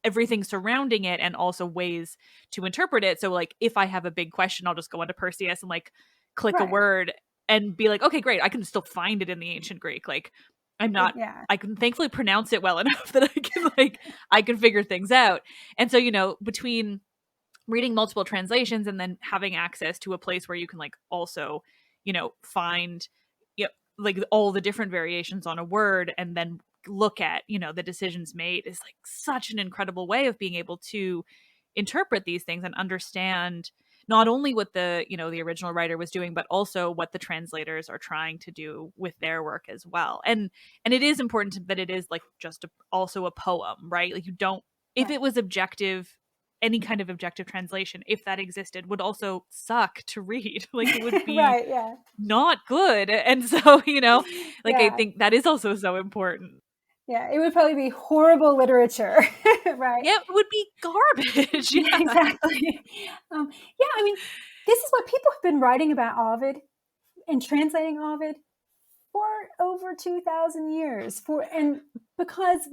Speaker 1: everything surrounding it and also ways to interpret it. So like if I have a big question, I'll just go into Perseus and like click a
Speaker 2: Right.
Speaker 1: word and be like, okay, great, I can still find it in the ancient Greek. Like I'm not,
Speaker 2: Yeah.
Speaker 1: I can thankfully pronounce it well enough that I can figure things out. And so, between reading multiple translations and then having access to a place where you can like also, find, like all the different variations on a word and then look at, the decisions made is like such an incredible way of being able to interpret these things and understand not only what the original writer was doing, but also what the translators are trying to do with their work as well. And it is important that it is like just also a poem, right? Like you don't, if
Speaker 2: Right.
Speaker 1: it was objective, any kind of objective translation, if that existed, would also suck to read. Like it would be
Speaker 2: Right. Yeah.
Speaker 1: not good. And so, like I
Speaker 2: Yeah.
Speaker 1: think that is also so important.
Speaker 2: Yeah. It would probably be horrible literature. Right.
Speaker 1: Yeah, it would be garbage.
Speaker 2: Yeah,
Speaker 1: Yeah.
Speaker 2: exactly. Yeah, I mean, this is what people have been writing about Ovid and translating Ovid for over 2,000 years. And because,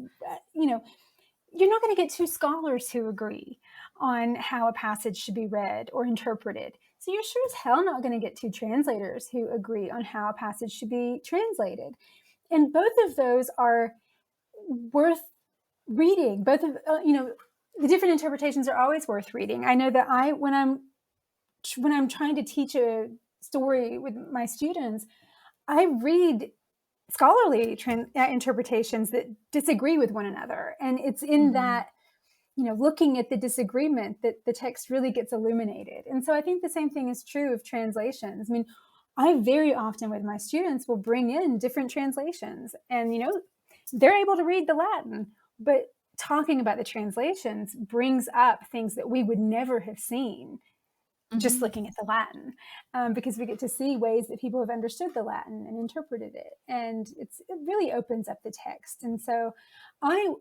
Speaker 2: you're not going to get two scholars who agree on how a passage should be read or interpreted. So you're sure as hell not going to get two translators who agree on how a passage should be translated. And both of those are worth reading. Both of, the different interpretations are always worth reading. I know that when I'm trying to teach a story with my students, I read scholarly interpretations that disagree with one another, and it's in that looking at the disagreement that the text really gets illuminated. And so I think the same thing is true of translations. I mean, I very often with my students will bring in different translations, and they're able to read the Latin, but talking about the translations brings up things that we would never have seen just looking at the Latin, because we get to see ways that people have understood the Latin and interpreted it, and it really opens up the text. And so I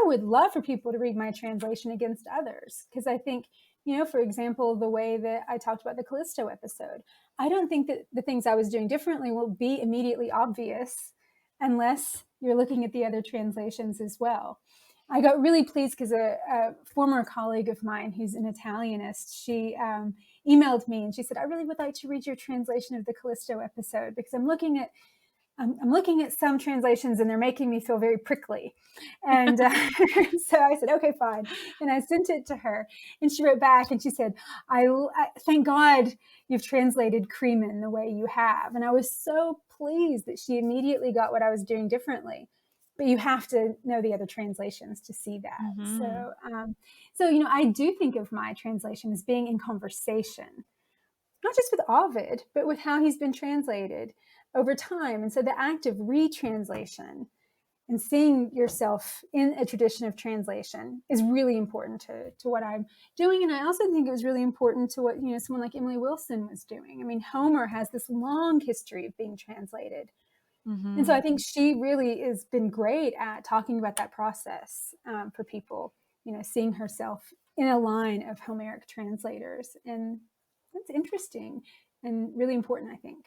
Speaker 2: would love for people to read my translation against others, because I think, for example, the way that I talked about the Callisto episode, I don't think that the things I was doing differently will be immediately obvious unless you're looking at the other translations as well. I got really pleased because a former colleague of mine who's an Italianist, she emailed me and she said, I really would like to read your translation of the Callisto episode, because I'm looking at some translations and they're making me feel very prickly. And so I said, okay, fine. And I sent it to her, and she wrote back and she said, I thank God you've translated Creeman the way you have. And I was so pleased that she immediately got what I was doing differently. But you have to know the other translations to see that. So I do think of my translation as being in conversation, not just with Ovid, but with how he's been translated over time. And so the act of retranslation and seeing yourself in a tradition of translation is really important to what I'm doing. And I also think it was really important to what, someone like Emily Wilson was doing. I mean, Homer has this long history of being translated. And so I think she really has been great at talking about that process for people, seeing herself in a line of Homeric translators. And that's interesting and really important, I think.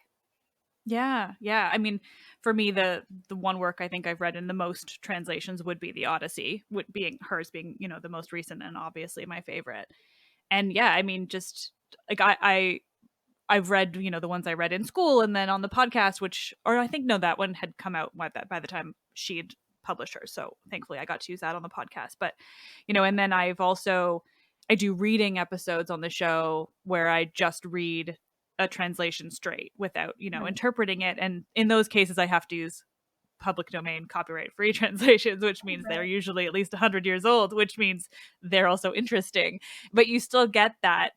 Speaker 1: Yeah. I mean, for me, the one work I think I've read in the most translations would be the Odyssey, hers being, the most recent and obviously my favorite. And yeah, I mean, just like I've read, the ones I read in school and then on the podcast, or I think, no, that one had come out by the time she'd published hers. So thankfully I got to use that on the podcast. But, and then I do reading episodes on the show where I just read a translation straight without, interpreting it. And in those cases, I have to use public domain copyright free translations, which means they're usually at least 100 years old, which means they're also interesting. But you still get that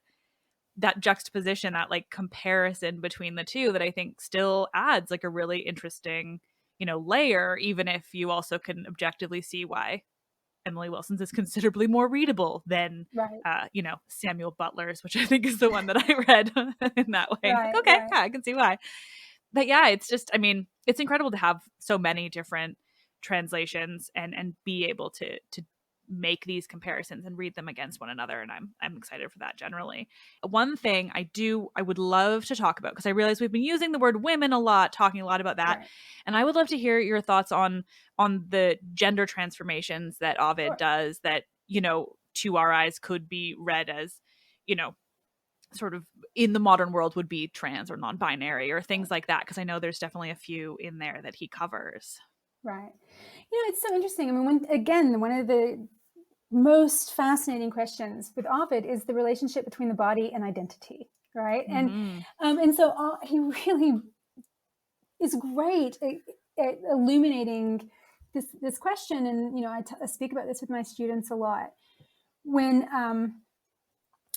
Speaker 1: juxtaposition, that like comparison between the two that I think still adds like a really interesting, layer, even if you also can objectively see why Emily Wilson's is considerably more readable than, Samuel Butler's, which I think is the one that I read in that way.
Speaker 2: Right,
Speaker 1: Okay,
Speaker 2: right.
Speaker 1: yeah, I can see why. But yeah, it's just, I mean, it's incredible to have so many different translations and be able to make these comparisons and read them against one another, and I'm excited for that generally. One thing I would love to talk about, because I realize we've been using the word women a lot, talking a lot about that,
Speaker 2: Right.
Speaker 1: and I would love to hear your thoughts on the gender transformations that Ovid does that, to our eyes could be read as, sort of in the modern world would be trans or non-binary or things like that, because I know there's definitely a few in there that he covers.
Speaker 2: Right. It's so interesting. I mean, one of the most fascinating questions with Ovid is the relationship between the body and identity, right?
Speaker 1: Mm-hmm.
Speaker 2: And so he really is great at illuminating this question. And I speak about this with my students a lot. When,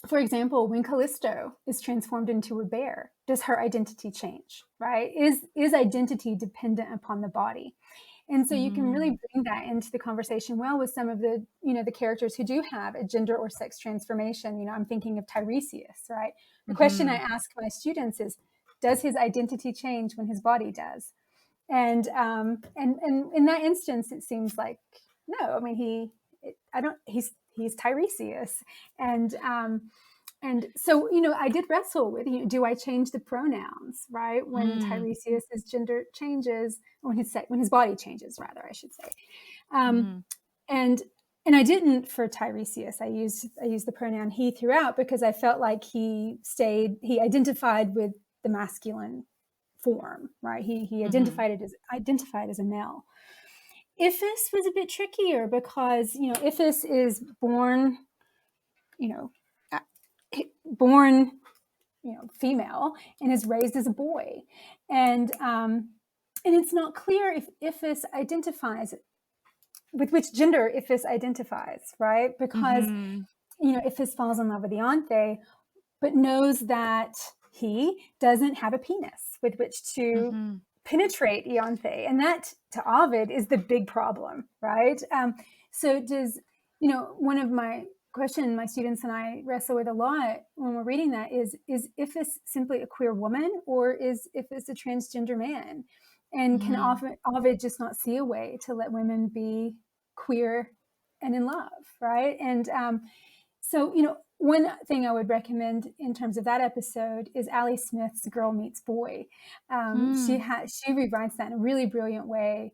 Speaker 2: for example, when Callisto is transformed into a bear, does her identity change? Right? Is identity dependent upon the body? And so you can really bring that into the conversation well with some of the, the characters who do have a gender or sex transformation. I'm thinking of Tiresias, right? The question I ask my students is, does his identity change when his body does? And in that instance, it seems like, no, I mean, he's Tiresias. And so, I did wrestle with, do I change the pronouns, right? When Tiresias's gender changes, when his body changes, rather, I should say. And I didn't for Tiresias. I used the pronoun he throughout because I felt like he identified with the masculine form, right? He identified as a male. Iphis was a bit trickier because, Iphis is born female and is raised as a boy, and it's not clear if Iphis identifies with which gender Iphis identifies, right? Because Iphis falls in love with Ianthe, but knows that he doesn't have a penis with which to penetrate Ianthe, and that to Ovid is the big problem, right? So does one of my question my students and I wrestle with a lot when we're reading that is Iphis simply a queer woman, or is Iphis a transgender man? And can Ovid just not see a way to let women be queer and in love, right? And so, one thing I would recommend in terms of that episode is Ali Smith's Girl Meets Boy. She rewrites that in a really brilliant way.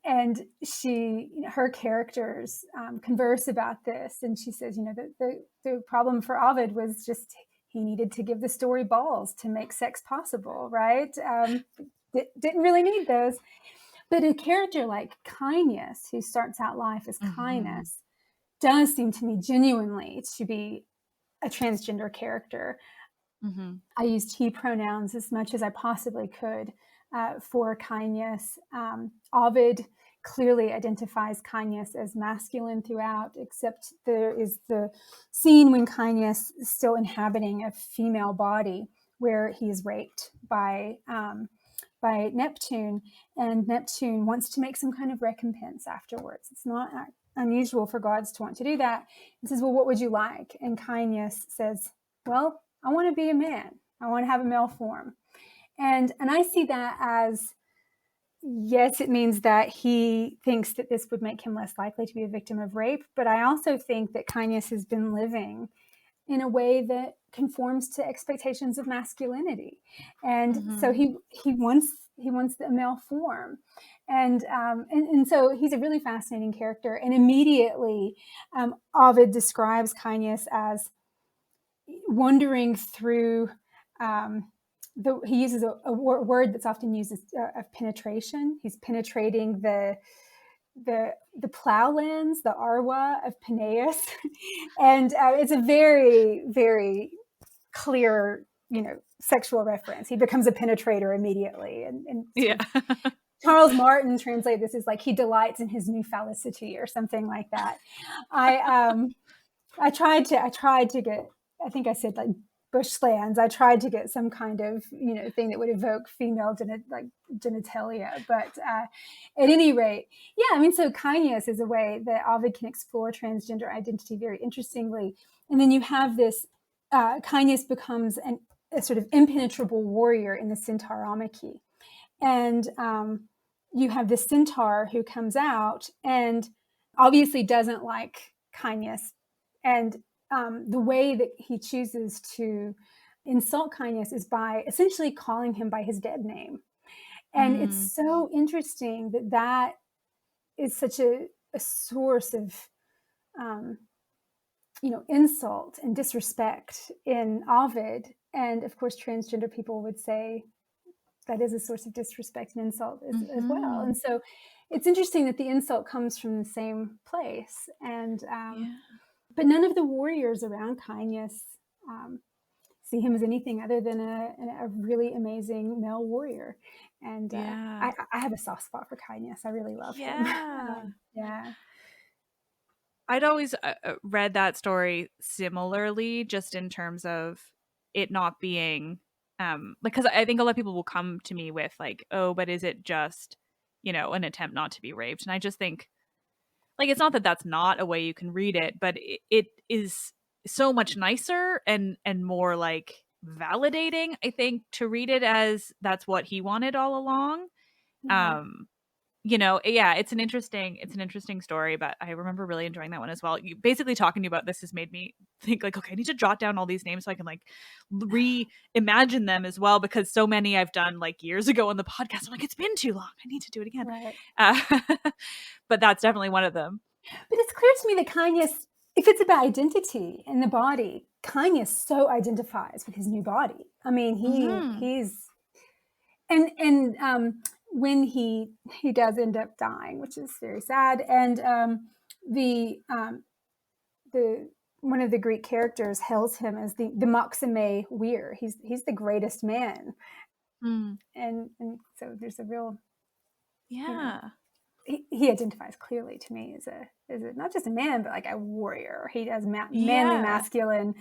Speaker 2: And her characters converse about this, and she says, the problem for Ovid was just he needed to give the story balls to make sex possible, right? Didn't really need those. But a character like Cainius, who starts out life as Cainus, does seem to me genuinely to be a transgender character. I used he pronouns as much as I possibly could for Cainius. Ovid clearly identifies Cainius as masculine throughout, except there is the scene when Cainius is still inhabiting a female body where he is raped by Neptune, and Neptune wants to make some kind of recompense afterwards. It's not unusual for gods to want to do that. He says, well, what would you like? And Cainius says, well, I want to be a man. I want to have a male form. And I see that as, yes, it means that he thinks that this would make him less likely to be a victim of rape. But I also think that Cainius has been living in a way that conforms to expectations of masculinity. And so he wants the male form. And so he's a really fascinating character. And immediately Ovid describes Cainius as wandering through, he uses a word that's often used of penetration. He's penetrating the plowlands, the Arwa of Peneus. And it's a very, very clear, sexual reference. He becomes a penetrator immediately. And
Speaker 1: yeah.
Speaker 2: Charles Martin translated this as like he delights in his new felicity or something like that. I tried to get, I think I said like bushlands. I tried to get some kind of, thing that would evoke female genitalia. But at any rate, yeah, I mean, so kindness is a way that Ovid can explore transgender identity very interestingly. And then you have this, kindness becomes a sort of impenetrable warrior in the Centauromachy. And you have this centaur who comes out and obviously doesn't like kindness. And the way that he chooses to insult kindness is by essentially calling him by his dead name. And it's so interesting that is such a source of, insult and disrespect in Ovid. And of course, transgender people would say that is a source of disrespect and insult as well. And so it's interesting that the insult comes from the same place. And but none of the warriors around kindness see him as anything other than a really amazing male warrior. And I have a soft spot for kindness. I really love him. Yeah.
Speaker 1: I'd always read that story similarly, just in terms of it not being because I think a lot of people will come to me with like, oh, but is it just, an attempt not to be raped? And I just think, like, it's not that that's not a way you can read it, but it is so much nicer and more like validating, I think, to read it as that's what he wanted all along. It's an interesting story, but I remember really enjoying that one as well. You basically talking to you about this has made me think like, okay, I need to jot down all these names so I can like reimagine them as well, because so many I've done like years ago on the podcast. I'm like, it's been too long. I need to do it again.
Speaker 2: Right.
Speaker 1: But that's definitely one of them.
Speaker 2: But it's clear to me that kindness, if it's about identity in the body, kindness so identifies with his new body. I mean, he's and when he does end up dying, which is very sad, and the one of the Greek characters hails him as the Maxime Weir. He's the greatest man, and so there's a real he identifies clearly to me as a not just a man, but like a warrior. He does manly masculine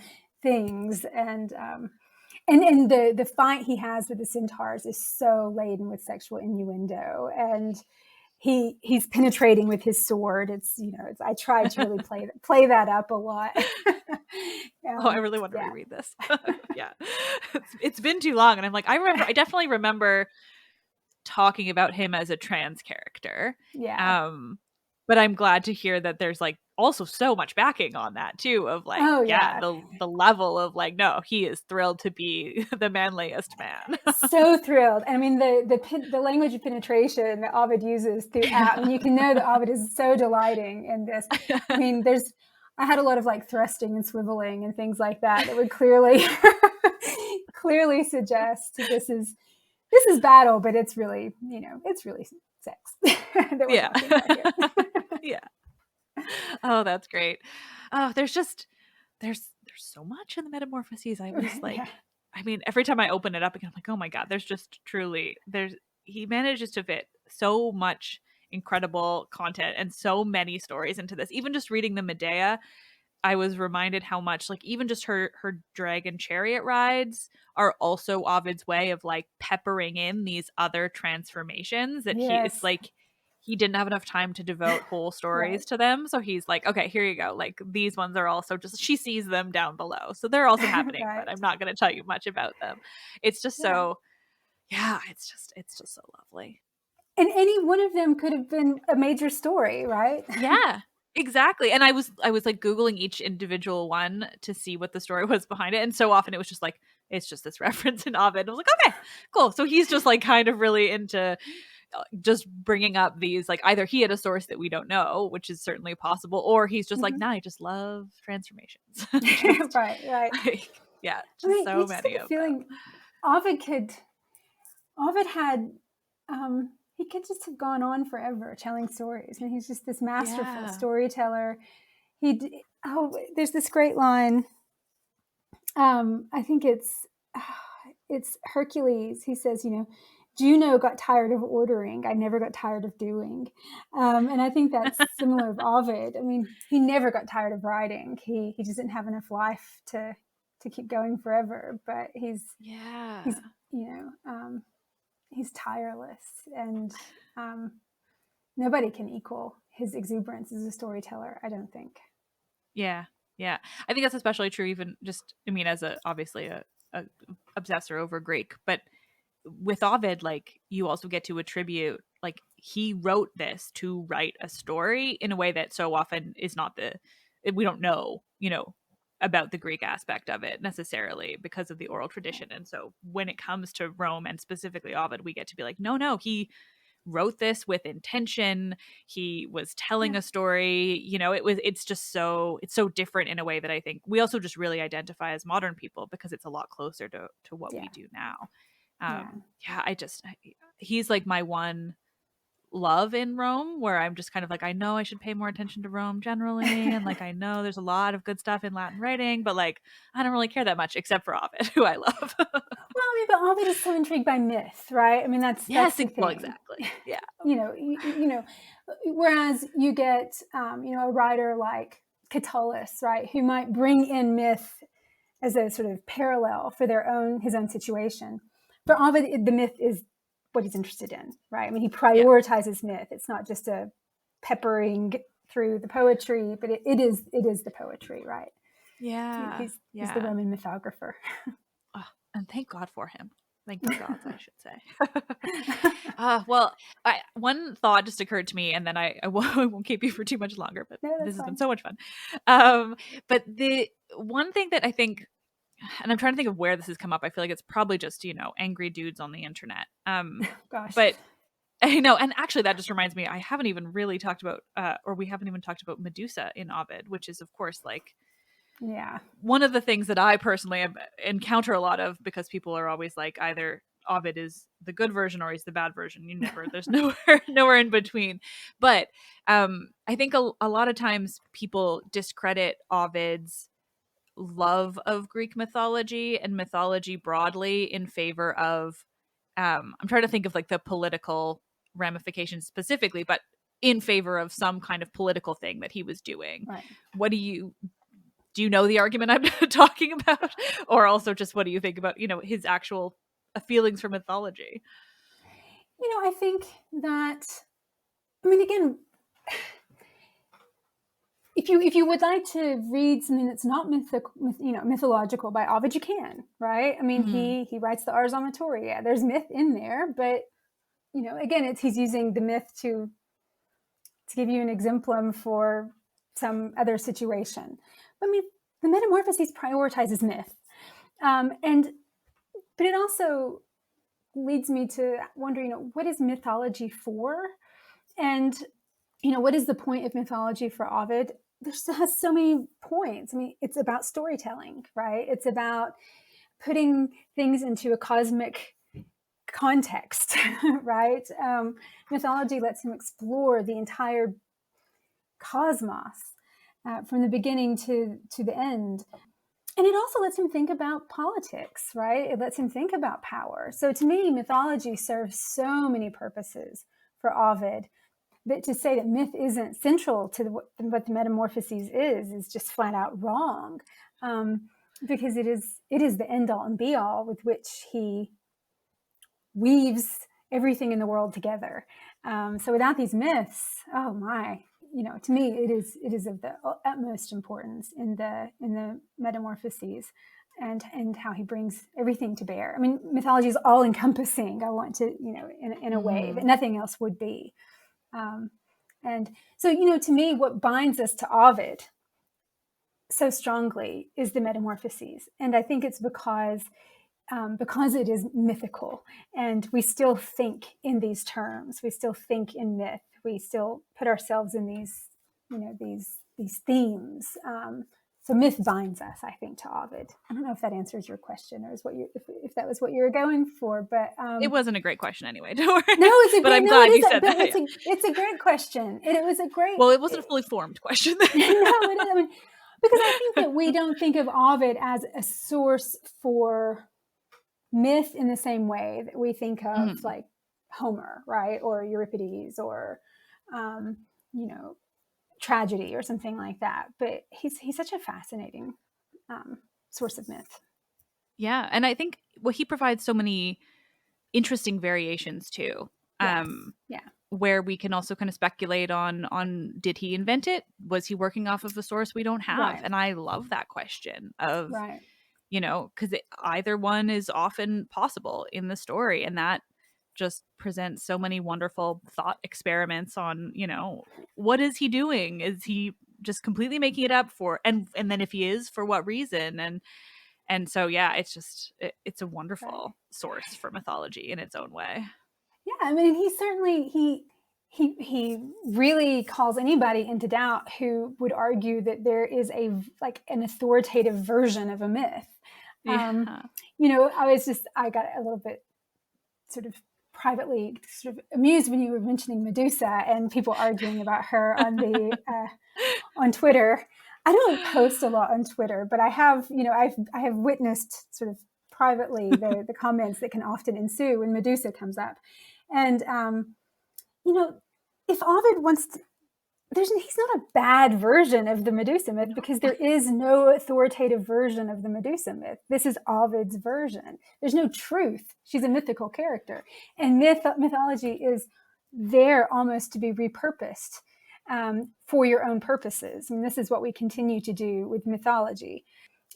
Speaker 2: things, and the fight he has with the centaurs is so laden with sexual innuendo, and he's penetrating with his sword. I tried to really play that up a lot.
Speaker 1: I really want to reread this. It's been too long, and I'm like, I definitely remember talking about him as a trans character. But I'm glad to hear that there's like also so much backing on that too, of like, the level of like, no, he is thrilled to be the manliest man.
Speaker 2: So thrilled. I mean, the language of penetration that Ovid uses throughout, and you can know that Ovid is so delighting in this. I mean, I had a lot of like thrusting and swiveling and things like that would clearly suggest this is battle, but it's really, it's really sex that we're talking about here.
Speaker 1: Oh, that's great. Oh, there's so much in the Metamorphoses. I was like, I mean, every time I open it up again, I'm like, oh my God, he manages to fit so much incredible content and so many stories into this. Even just reading the Medea, I was reminded how much like even just her dragon chariot rides are also Ovid's way of like peppering in these other transformations that it's like he didn't have enough time to devote whole stories to them. So he's like, okay, here you go. Like these ones are also just, she sees them down below. So they're also happening, but I'm not going to tell you much about them. It's just so, it's just so lovely.
Speaker 2: And any one of them could have been a major story, right?
Speaker 1: Yeah, exactly. And I was like Googling each individual one to see what the story was behind it. And so often it was just like, it's just this reference in Ovid. I was like, okay, cool. So he's just like kind of really into just bringing up these, like either he had a source that we don't know, which is certainly possible, or he's just like, nah, I just love transformations.
Speaker 2: Right.
Speaker 1: Like, just so many of them.
Speaker 2: Ovid had he could just have gone on forever telling stories, and he's just this masterful storyteller. There's this great line. I think it's Hercules. He says, Juno got tired of ordering. I never got tired of doing. And I think that's similar of Ovid. I mean, he never got tired of writing. He just didn't have enough life to keep going forever. But he's he's tireless, and nobody can equal his exuberance as a storyteller, I don't think.
Speaker 1: Yeah. I think that's especially true even just, I mean, as obviously a obsessor over Greek, but with Ovid, like, you also get to attribute, like, he wrote this to write a story in a way that so often is not we don't know, about the Greek aspect of it necessarily because of the oral tradition. And so when it comes to Rome and specifically Ovid, we get to be like, no, he wrote this with intention. He was telling a story. It's so different in a way that I think we also just really identify as modern people because it's a lot closer to what we do now. He's like my one love in Rome, where I'm just kind of like, I know I should pay more attention to Rome generally, and like I know there's a lot of good stuff in Latin writing, but like I don't really care that much except for Ovid, who I love.
Speaker 2: Well, I mean, but Ovid is so intrigued by myth, right? I mean, that's the thing.
Speaker 1: Well, exactly. Yeah.
Speaker 2: Whereas you get a writer like Catullus, right, who might bring in myth as a sort of parallel for his own situation. For Ovid, the myth is what he's interested in, right? I mean, he prioritizes myth. It's not just a peppering through the poetry, but it is the poetry, right?
Speaker 1: Yeah.
Speaker 2: He's the Roman mythographer.
Speaker 1: And thank God for him. Thank the gods, I should say. Well, one thought just occurred to me, and then I won't keep you for too much longer, but this has been so much fun. But the one thing that I think, and I'm trying to think of where this has come up, I feel like it's probably just, angry dudes on the internet.
Speaker 2: Gosh.
Speaker 1: But I know, and actually that just reminds me, I haven't even really talked about, or we haven't even talked about Medusa in Ovid, which is, of course, like, one of the things that I personally encounter a lot of, because people are always like, either Ovid is the good version or he's the bad version. There's nowhere in between. But I think a lot of times people discredit Ovid's love of Greek mythology and mythology broadly in favor of, I'm trying to think of like the political ramifications specifically, but in favor of some kind of political thing that he was doing.
Speaker 2: Right.
Speaker 1: What do you know the argument I'm talking about? Or also just what do you think about, his actual feelings for mythology?
Speaker 2: I think that, I mean, again, if you would like to read something that's not mythological by Ovid, you can, right? I mean, he writes the Ars Amatoria. There's myth in there, but again, he's using the myth to give you an exemplum for some other situation. I mean, the Metamorphoses prioritizes myth, but it also leads me to wonder, what is mythology for, and what is the point of mythology for Ovid? Has so many points. I mean, it's about storytelling, right? It's about putting things into a cosmic context, right? Mythology lets him explore the entire cosmos from the beginning to the end. And it also lets him think about politics, right? It lets him think about power. So to me, mythology serves so many purposes for Ovid. But to say that myth isn't central to what the Metamorphoses is just flat out wrong, because it is the end all and be all with which he weaves everything in the world together. So without these myths, oh my, to me it is of the utmost importance in the Metamorphoses, and how he brings everything to bear. I mean, mythology is all encompassing. I want to, in a way that nothing else would be. And so, to me, what binds us to Ovid so strongly is the Metamorphoses. And I think it's because it is mythical, and we still think in these terms. We still think in myth. We still put ourselves in these themes. So myth binds us, I think, to Ovid. I don't know if that answers your question, or if that was what you were going for, but
Speaker 1: it wasn't a great question anyway. Don't worry.
Speaker 2: No, it's a
Speaker 1: but
Speaker 2: great,
Speaker 1: I'm glad you said that.
Speaker 2: It's a great question. It was a great.
Speaker 1: Well, it wasn't a fully formed question.
Speaker 2: No, I mean, because I think that we don't think of Ovid as a source for myth in the same way that we think of like Homer, right? Or Euripides, or, tragedy or something like that. But he's such a fascinating source of myth.
Speaker 1: Yeah. And I think, well, he provides so many interesting variations too.
Speaker 2: Yes. Yeah.
Speaker 1: Where we can also kind of speculate on did he invent it? Was he working off of a source we don't have?
Speaker 2: Right.
Speaker 1: And I love that question of,
Speaker 2: Right.
Speaker 1: because either one is often possible in the story, and that just presents so many wonderful thought experiments on, what is he doing? Is he just completely making it up for, and then if he is, for what reason? And so yeah, it's a wonderful source for mythology in its own way.
Speaker 2: Yeah, I mean, he certainly he really calls anybody into doubt who would argue that there is an authoritative version of a myth.
Speaker 1: Yeah.
Speaker 2: I got a little bit sort of privately sort of amused when you were mentioning Medusa and people arguing about her on the on Twitter. I don't post a lot on Twitter, but I have witnessed sort of privately the comments that can often ensue when Medusa comes up. And if Ovid wants to, he's not a bad version of the Medusa myth, because there is no authoritative version of the Medusa myth. This is Ovid's version. There's no truth. She's a mythical character, and mythology is there almost to be repurposed for your own purposes. And this is what we continue to do with mythology.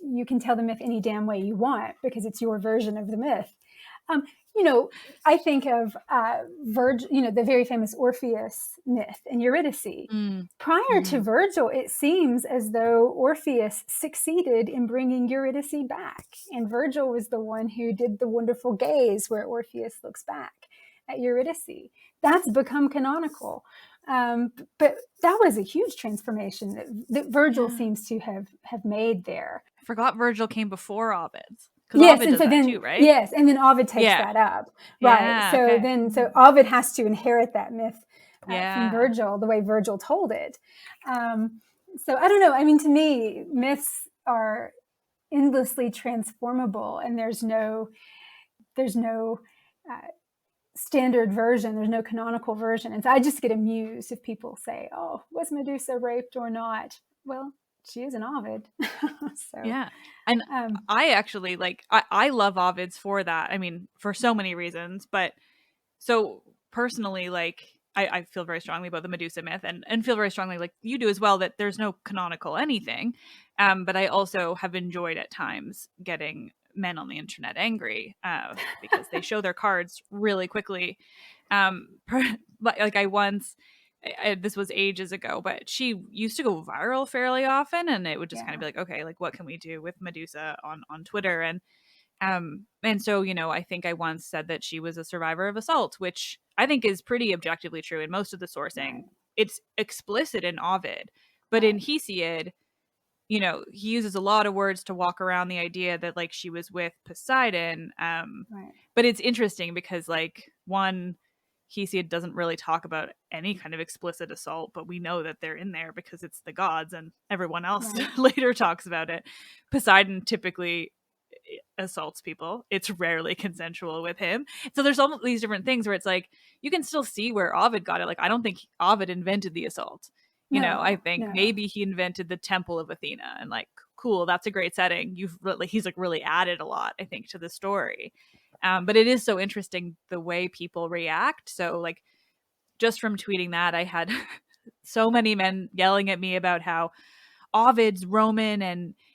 Speaker 2: You can tell the myth any damn way you want because it's your version of the myth. I think of Virgil, the very famous Orpheus myth and Eurydice. Prior to Virgil, it seems as though Orpheus succeeded in bringing Eurydice back. And Virgil was the one who did the wonderful gaze where Orpheus looks back at Eurydice. That's become canonical. But that was a huge transformation that Virgil seems to have made there.
Speaker 1: I forgot Virgil came before Ovid's.
Speaker 2: Yes,
Speaker 1: Ovid
Speaker 2: and so then,
Speaker 1: too, right?
Speaker 2: yes, and then Ovid takes that up, right? So Ovid has to inherit that myth from Virgil, the way Virgil told it. So I don't know. I mean, to me, myths are endlessly transformable, and there's no standard version. There's no canonical version, and so I just get amused if people say, "Oh, was Medusa raped or not?" Well, she is an Ovid. So,
Speaker 1: yeah. And I actually I love Ovid's for that. I mean, for so many reasons, but so personally, I feel very strongly about the Medusa myth, and feel very strongly, like you do as well, that there's no canonical anything. But I also have enjoyed at times getting men on the internet angry because they show their cards really quickly. I once, this was ages ago, but she used to go viral fairly often, and it would just kind of be like, okay, like what can we do with Medusa on Twitter? And so, I think I once said that she was a survivor of assault, which I think is pretty objectively true in most of the sourcing. Right. It's explicit in Ovid, but in Hesiod, he uses a lot of words to walk around the idea that she was with Poseidon. But it's interesting because one, Hesiod doesn't really talk about any kind of explicit assault, but we know that they're in there because it's the gods, and everyone else later talks about it. Poseidon typically assaults people. It's rarely consensual with him. So there's all these different things where it's you can still see where Ovid got it. I don't think Ovid invented the assault. I think maybe he invented the Temple of Athena, and cool, that's a great setting. He's really added a lot, I think, to the story. But it is so interesting the way people react. So just from tweeting that, I had so many men yelling at me about how Ovid's Roman,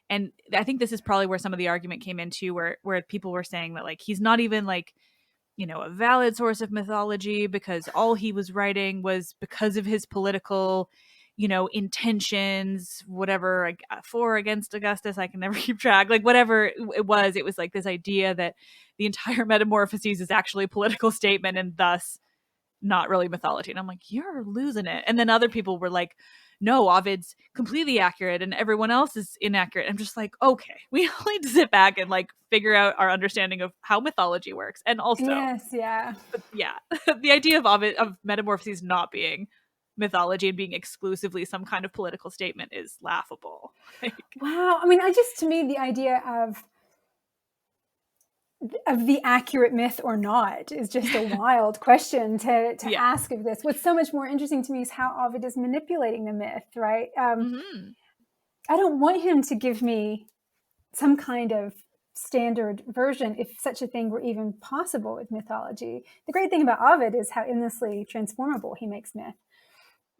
Speaker 1: and I think this is probably where some of the argument came into, where people were saying that he's not even a valid source of mythology because all he was writing was because of his political intentions, whatever, for against Augustus, I can never keep track, whatever it was this idea that the entire Metamorphoses is actually a political statement and thus not really mythology. And I'm you're losing it. And then other people were no, Ovid's completely accurate and everyone else is inaccurate. I'm just okay, we all need to sit back and figure out our understanding of how mythology works. And also, the idea of Ovid, of Metamorphoses not being mythology and being exclusively some kind of political statement is laughable.
Speaker 2: Wow. I mean, to me, the idea of of the accurate myth or not is just a wild question to
Speaker 1: Yeah.
Speaker 2: ask of this. What's so much more interesting to me is how Ovid is manipulating the myth, right?
Speaker 1: Mm-hmm.
Speaker 2: I don't want him to give me some kind of standard version, if such a thing were even possible with mythology. The great thing about Ovid is how endlessly transformable he makes myth.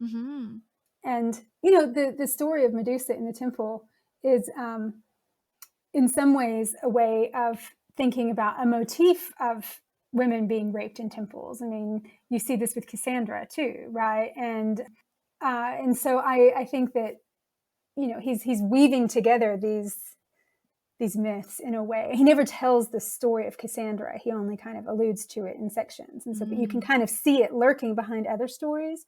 Speaker 1: Mm-hmm.
Speaker 2: And, you know, the story of Medusa in the temple is in some ways a way of thinking about a motif of women being raped in temples. I mean, you see this with Cassandra too, right? And so I think that, you know, he's weaving together these myths in a way. He never tells the story of Cassandra. He only kind of alludes to it in sections. And so, but you can kind of see it lurking behind other stories.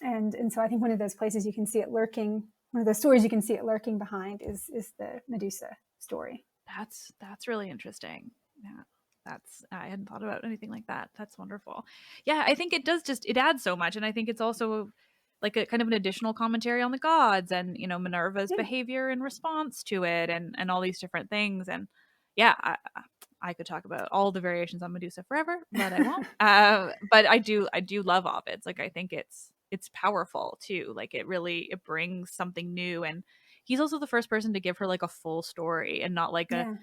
Speaker 2: And so I think one of those places you can see it lurking, one of the stories you can see it lurking behind is the Medusa story.
Speaker 1: That's really interesting. Yeah. I hadn't thought about anything like that. That's wonderful. Yeah, I think it does it adds so much. And I think it's also like a kind of an additional commentary on the gods and, you know, Minerva's behavior in response to it and all these different things. And yeah, I could talk about all the variations on Medusa forever, but I won't. But I do love Ovid's. Like, I think it's powerful too. Like, it brings something new. And he's also the first person to give her like a full story and not like a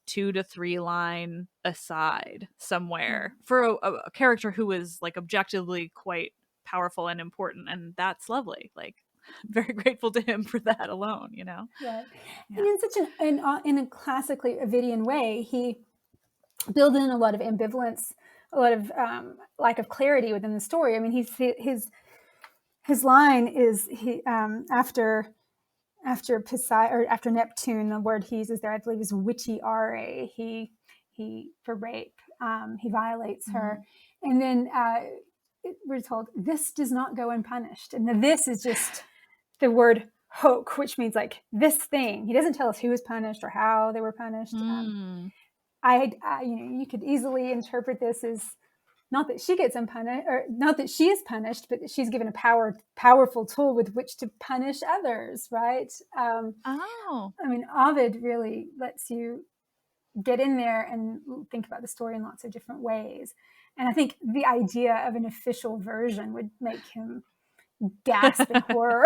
Speaker 1: 2 to 3 line aside somewhere for a character who is like objectively quite powerful and important. And that's lovely. Like, very grateful to him for that alone, you know?
Speaker 2: Right.
Speaker 1: Yeah.
Speaker 2: And in such in a classically Ovidian way, he build in a lot of ambivalence, a lot of lack of clarity within the story. I mean, his line is after Poseidon or after Neptune, the word he uses there, I believe, is vitiare. He for rape. He violates her, and then we're told this does not go unpunished, and the this is just the word hoc, which means like this thing. He doesn't tell us who was punished or how they were punished. You know, you could easily interpret this as not that she gets unpunished, or not that she is punished, but that she's given a powerful tool with which to punish others, right? I mean, Ovid really lets you get in there and think about the story in lots of different ways. And I think the idea of an official version would make him gasp in horror.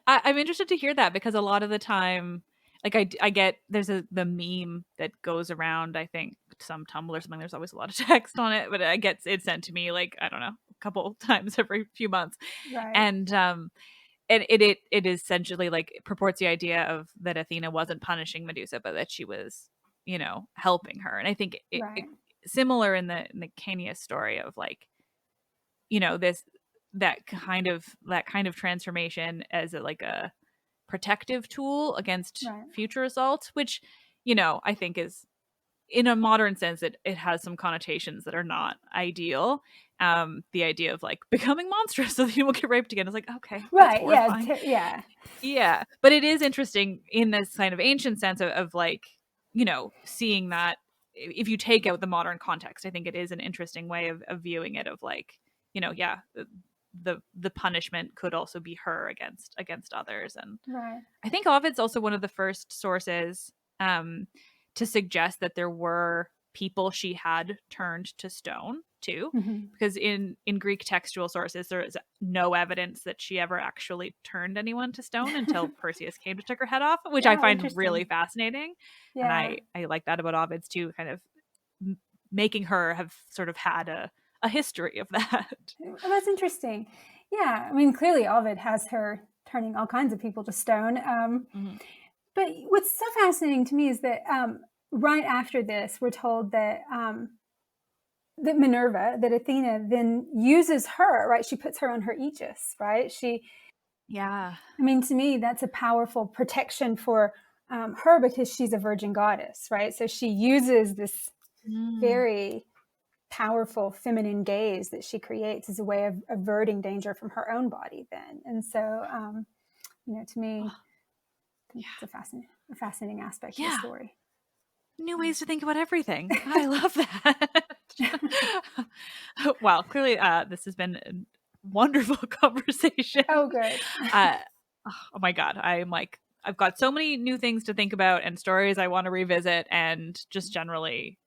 Speaker 1: I'm interested to hear that because a lot of the time, like I get there's the meme that goes around, I think some Tumblr or something, there's always a lot of text on it, but I get it sent to me like, I don't know, a couple times every few months.
Speaker 2: Right.
Speaker 1: And it essentially like purports the idea of that Athena wasn't punishing Medusa, but that she was, you know, helping her. And I think it similar in the Caeneus story of like, you know, that kind of transformation as like a protective tool against future assault, which, you know, I think is in a modern sense it has some connotations that are not ideal. The idea of like becoming monstrous so that you won't get raped again is like, okay,
Speaker 2: right,
Speaker 1: yeah, but it is interesting in this kind of ancient sense of like, you know, seeing that if you take out the modern context, I think it is an interesting way of viewing it, of like, you know, yeah, the punishment could also be her against others. And I think Ovid's also one of the first sources to suggest that there were people she had turned to stone too, because in Greek textual sources there is no evidence that she ever actually turned anyone to stone until Perseus came to take her head off, which I find really fascinating. And I like that about Ovid's too, kind of making her have sort of had a history of that.
Speaker 2: Well, that's interesting. Yeah, I mean, clearly Ovid has her turning all kinds of people to stone. But what's so fascinating to me is that right after this, we're told that that Minerva, that Athena then uses her, right? She puts her on her aegis, right? I mean, to me, that's a powerful protection for her because she's a virgin goddess, right? So she uses this very powerful feminine gaze that she creates as a way of averting danger from her own body then. And so, you know, to me, it's a fascinating aspect of the story.
Speaker 1: New ways to think about everything. I love that. Wow, clearly this has been a wonderful conversation.
Speaker 2: Oh, good.
Speaker 1: Oh my God, I'm like I've got so many new things to think about and stories I want to revisit, and just generally,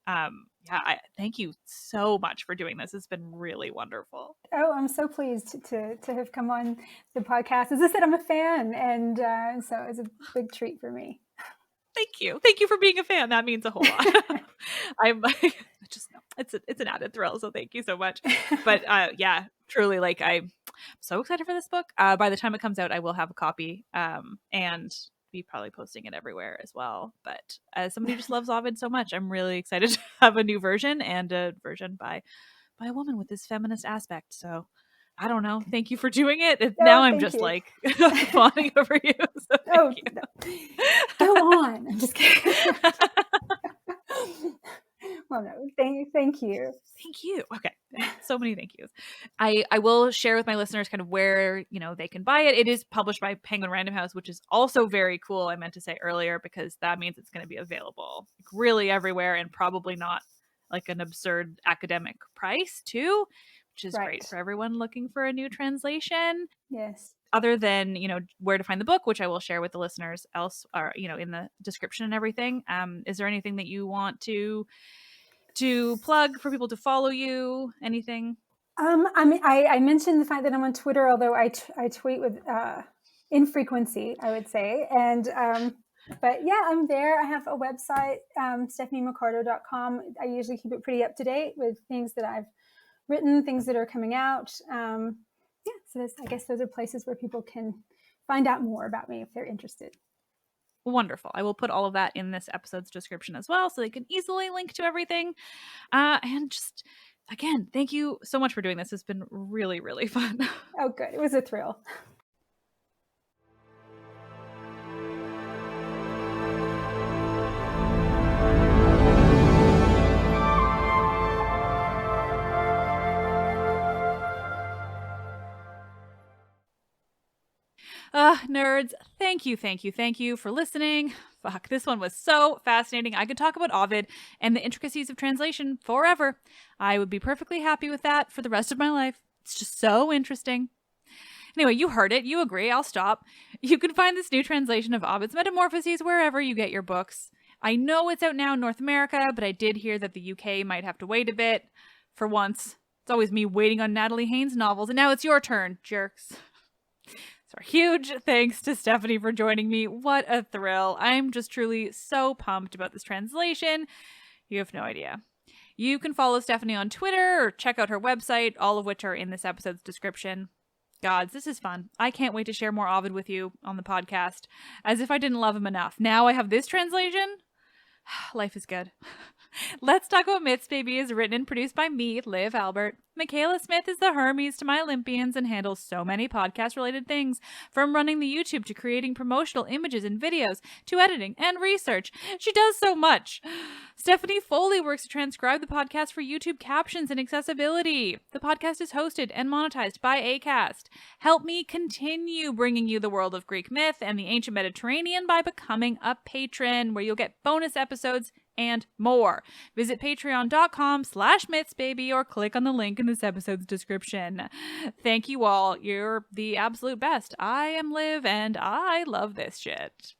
Speaker 1: thank you so much for doing this. It's been really wonderful.
Speaker 2: Oh, I'm so pleased to have come on the podcast. As I said, I'm a fan, and so it's a big treat for me.
Speaker 1: Thank you for being a fan. That means a whole lot. I'm just it's an added thrill, so thank you so much. But yeah, truly, like, I'm so excited for this book. By the time it comes out, I will have a copy, and be probably posting it everywhere as well. But as somebody who just loves Ovid so much, I'm really excited to have a new version, and a version by a woman with this feminist aspect. So I don't know. Thank you for doing it. Now I'm just like fawning over you. So thank you.
Speaker 2: No. Go on. I'm just kidding. Well, no, thank you.
Speaker 1: Thank you. Okay. So many thank yous. I will share with my listeners kind of where, they can buy it. It is published by Penguin Random House, which is also very cool. I meant to say earlier, because that means it's going to be available like really everywhere, and probably not like an absurd academic price too, which is great for everyone looking for a new translation.
Speaker 2: Yes.
Speaker 1: Other than, where to find the book, which I will share with the listeners in the description and everything. Is there anything that you want to plug for people to follow you? Anything?
Speaker 2: I mean, I mentioned the fact that I'm on Twitter, although I tweet with infrequency, I would say. And but yeah, I'm there. I have a website, stephaniemccarter.com. I usually keep it pretty up to date with things that I've written, things that are coming out. So I guess those are places where people can find out more about me if they're interested.
Speaker 1: Wonderful. I will put all of that in this episode's description as well, so they can easily link to everything. And just, again, thank you so much for doing this. It's been really, really fun.
Speaker 2: Oh, good. It was a thrill.
Speaker 1: Nerds, thank you for listening. Fuck, this one was so fascinating. I could talk about Ovid and the intricacies of translation forever. I would be perfectly happy with that for the rest of my life. It's just so interesting. Anyway, you heard it. You agree. I'll stop. You can find this new translation of Ovid's Metamorphoses wherever you get your books. I know it's out now in North America, but I did hear that the UK might have to wait a bit. For once, it's always me waiting on Natalie Haynes novels, and now it's your turn, jerks. So huge thanks to Stephanie for joining me. What a thrill. I'm just truly so pumped about this translation. You have no idea. You can follow Stephanie on Twitter or check out her website, all of which are in this episode's description. Gods, this is fun. I can't wait to share more Ovid with you on the podcast. As if I didn't love him enough. Now I have this translation. Life is good. Let's Talk About Myths, Baby is written and produced by me, Liv Albert. Michaela Smith is the Hermes to my Olympians and handles so many podcast-related things, from running the YouTube to creating promotional images and videos to editing and research. She does so much. Stephanie Foley works to transcribe the podcast for YouTube captions and accessibility. The podcast is hosted and monetized by Acast. Help me continue bringing you the world of Greek myth and the ancient Mediterranean by becoming a patron, where you'll get bonus episodes and more. Visit patreon.com/mythsbaby or click on the link in this episode's description. Thank you all. You're the absolute best. I am Liv, and I love this shit.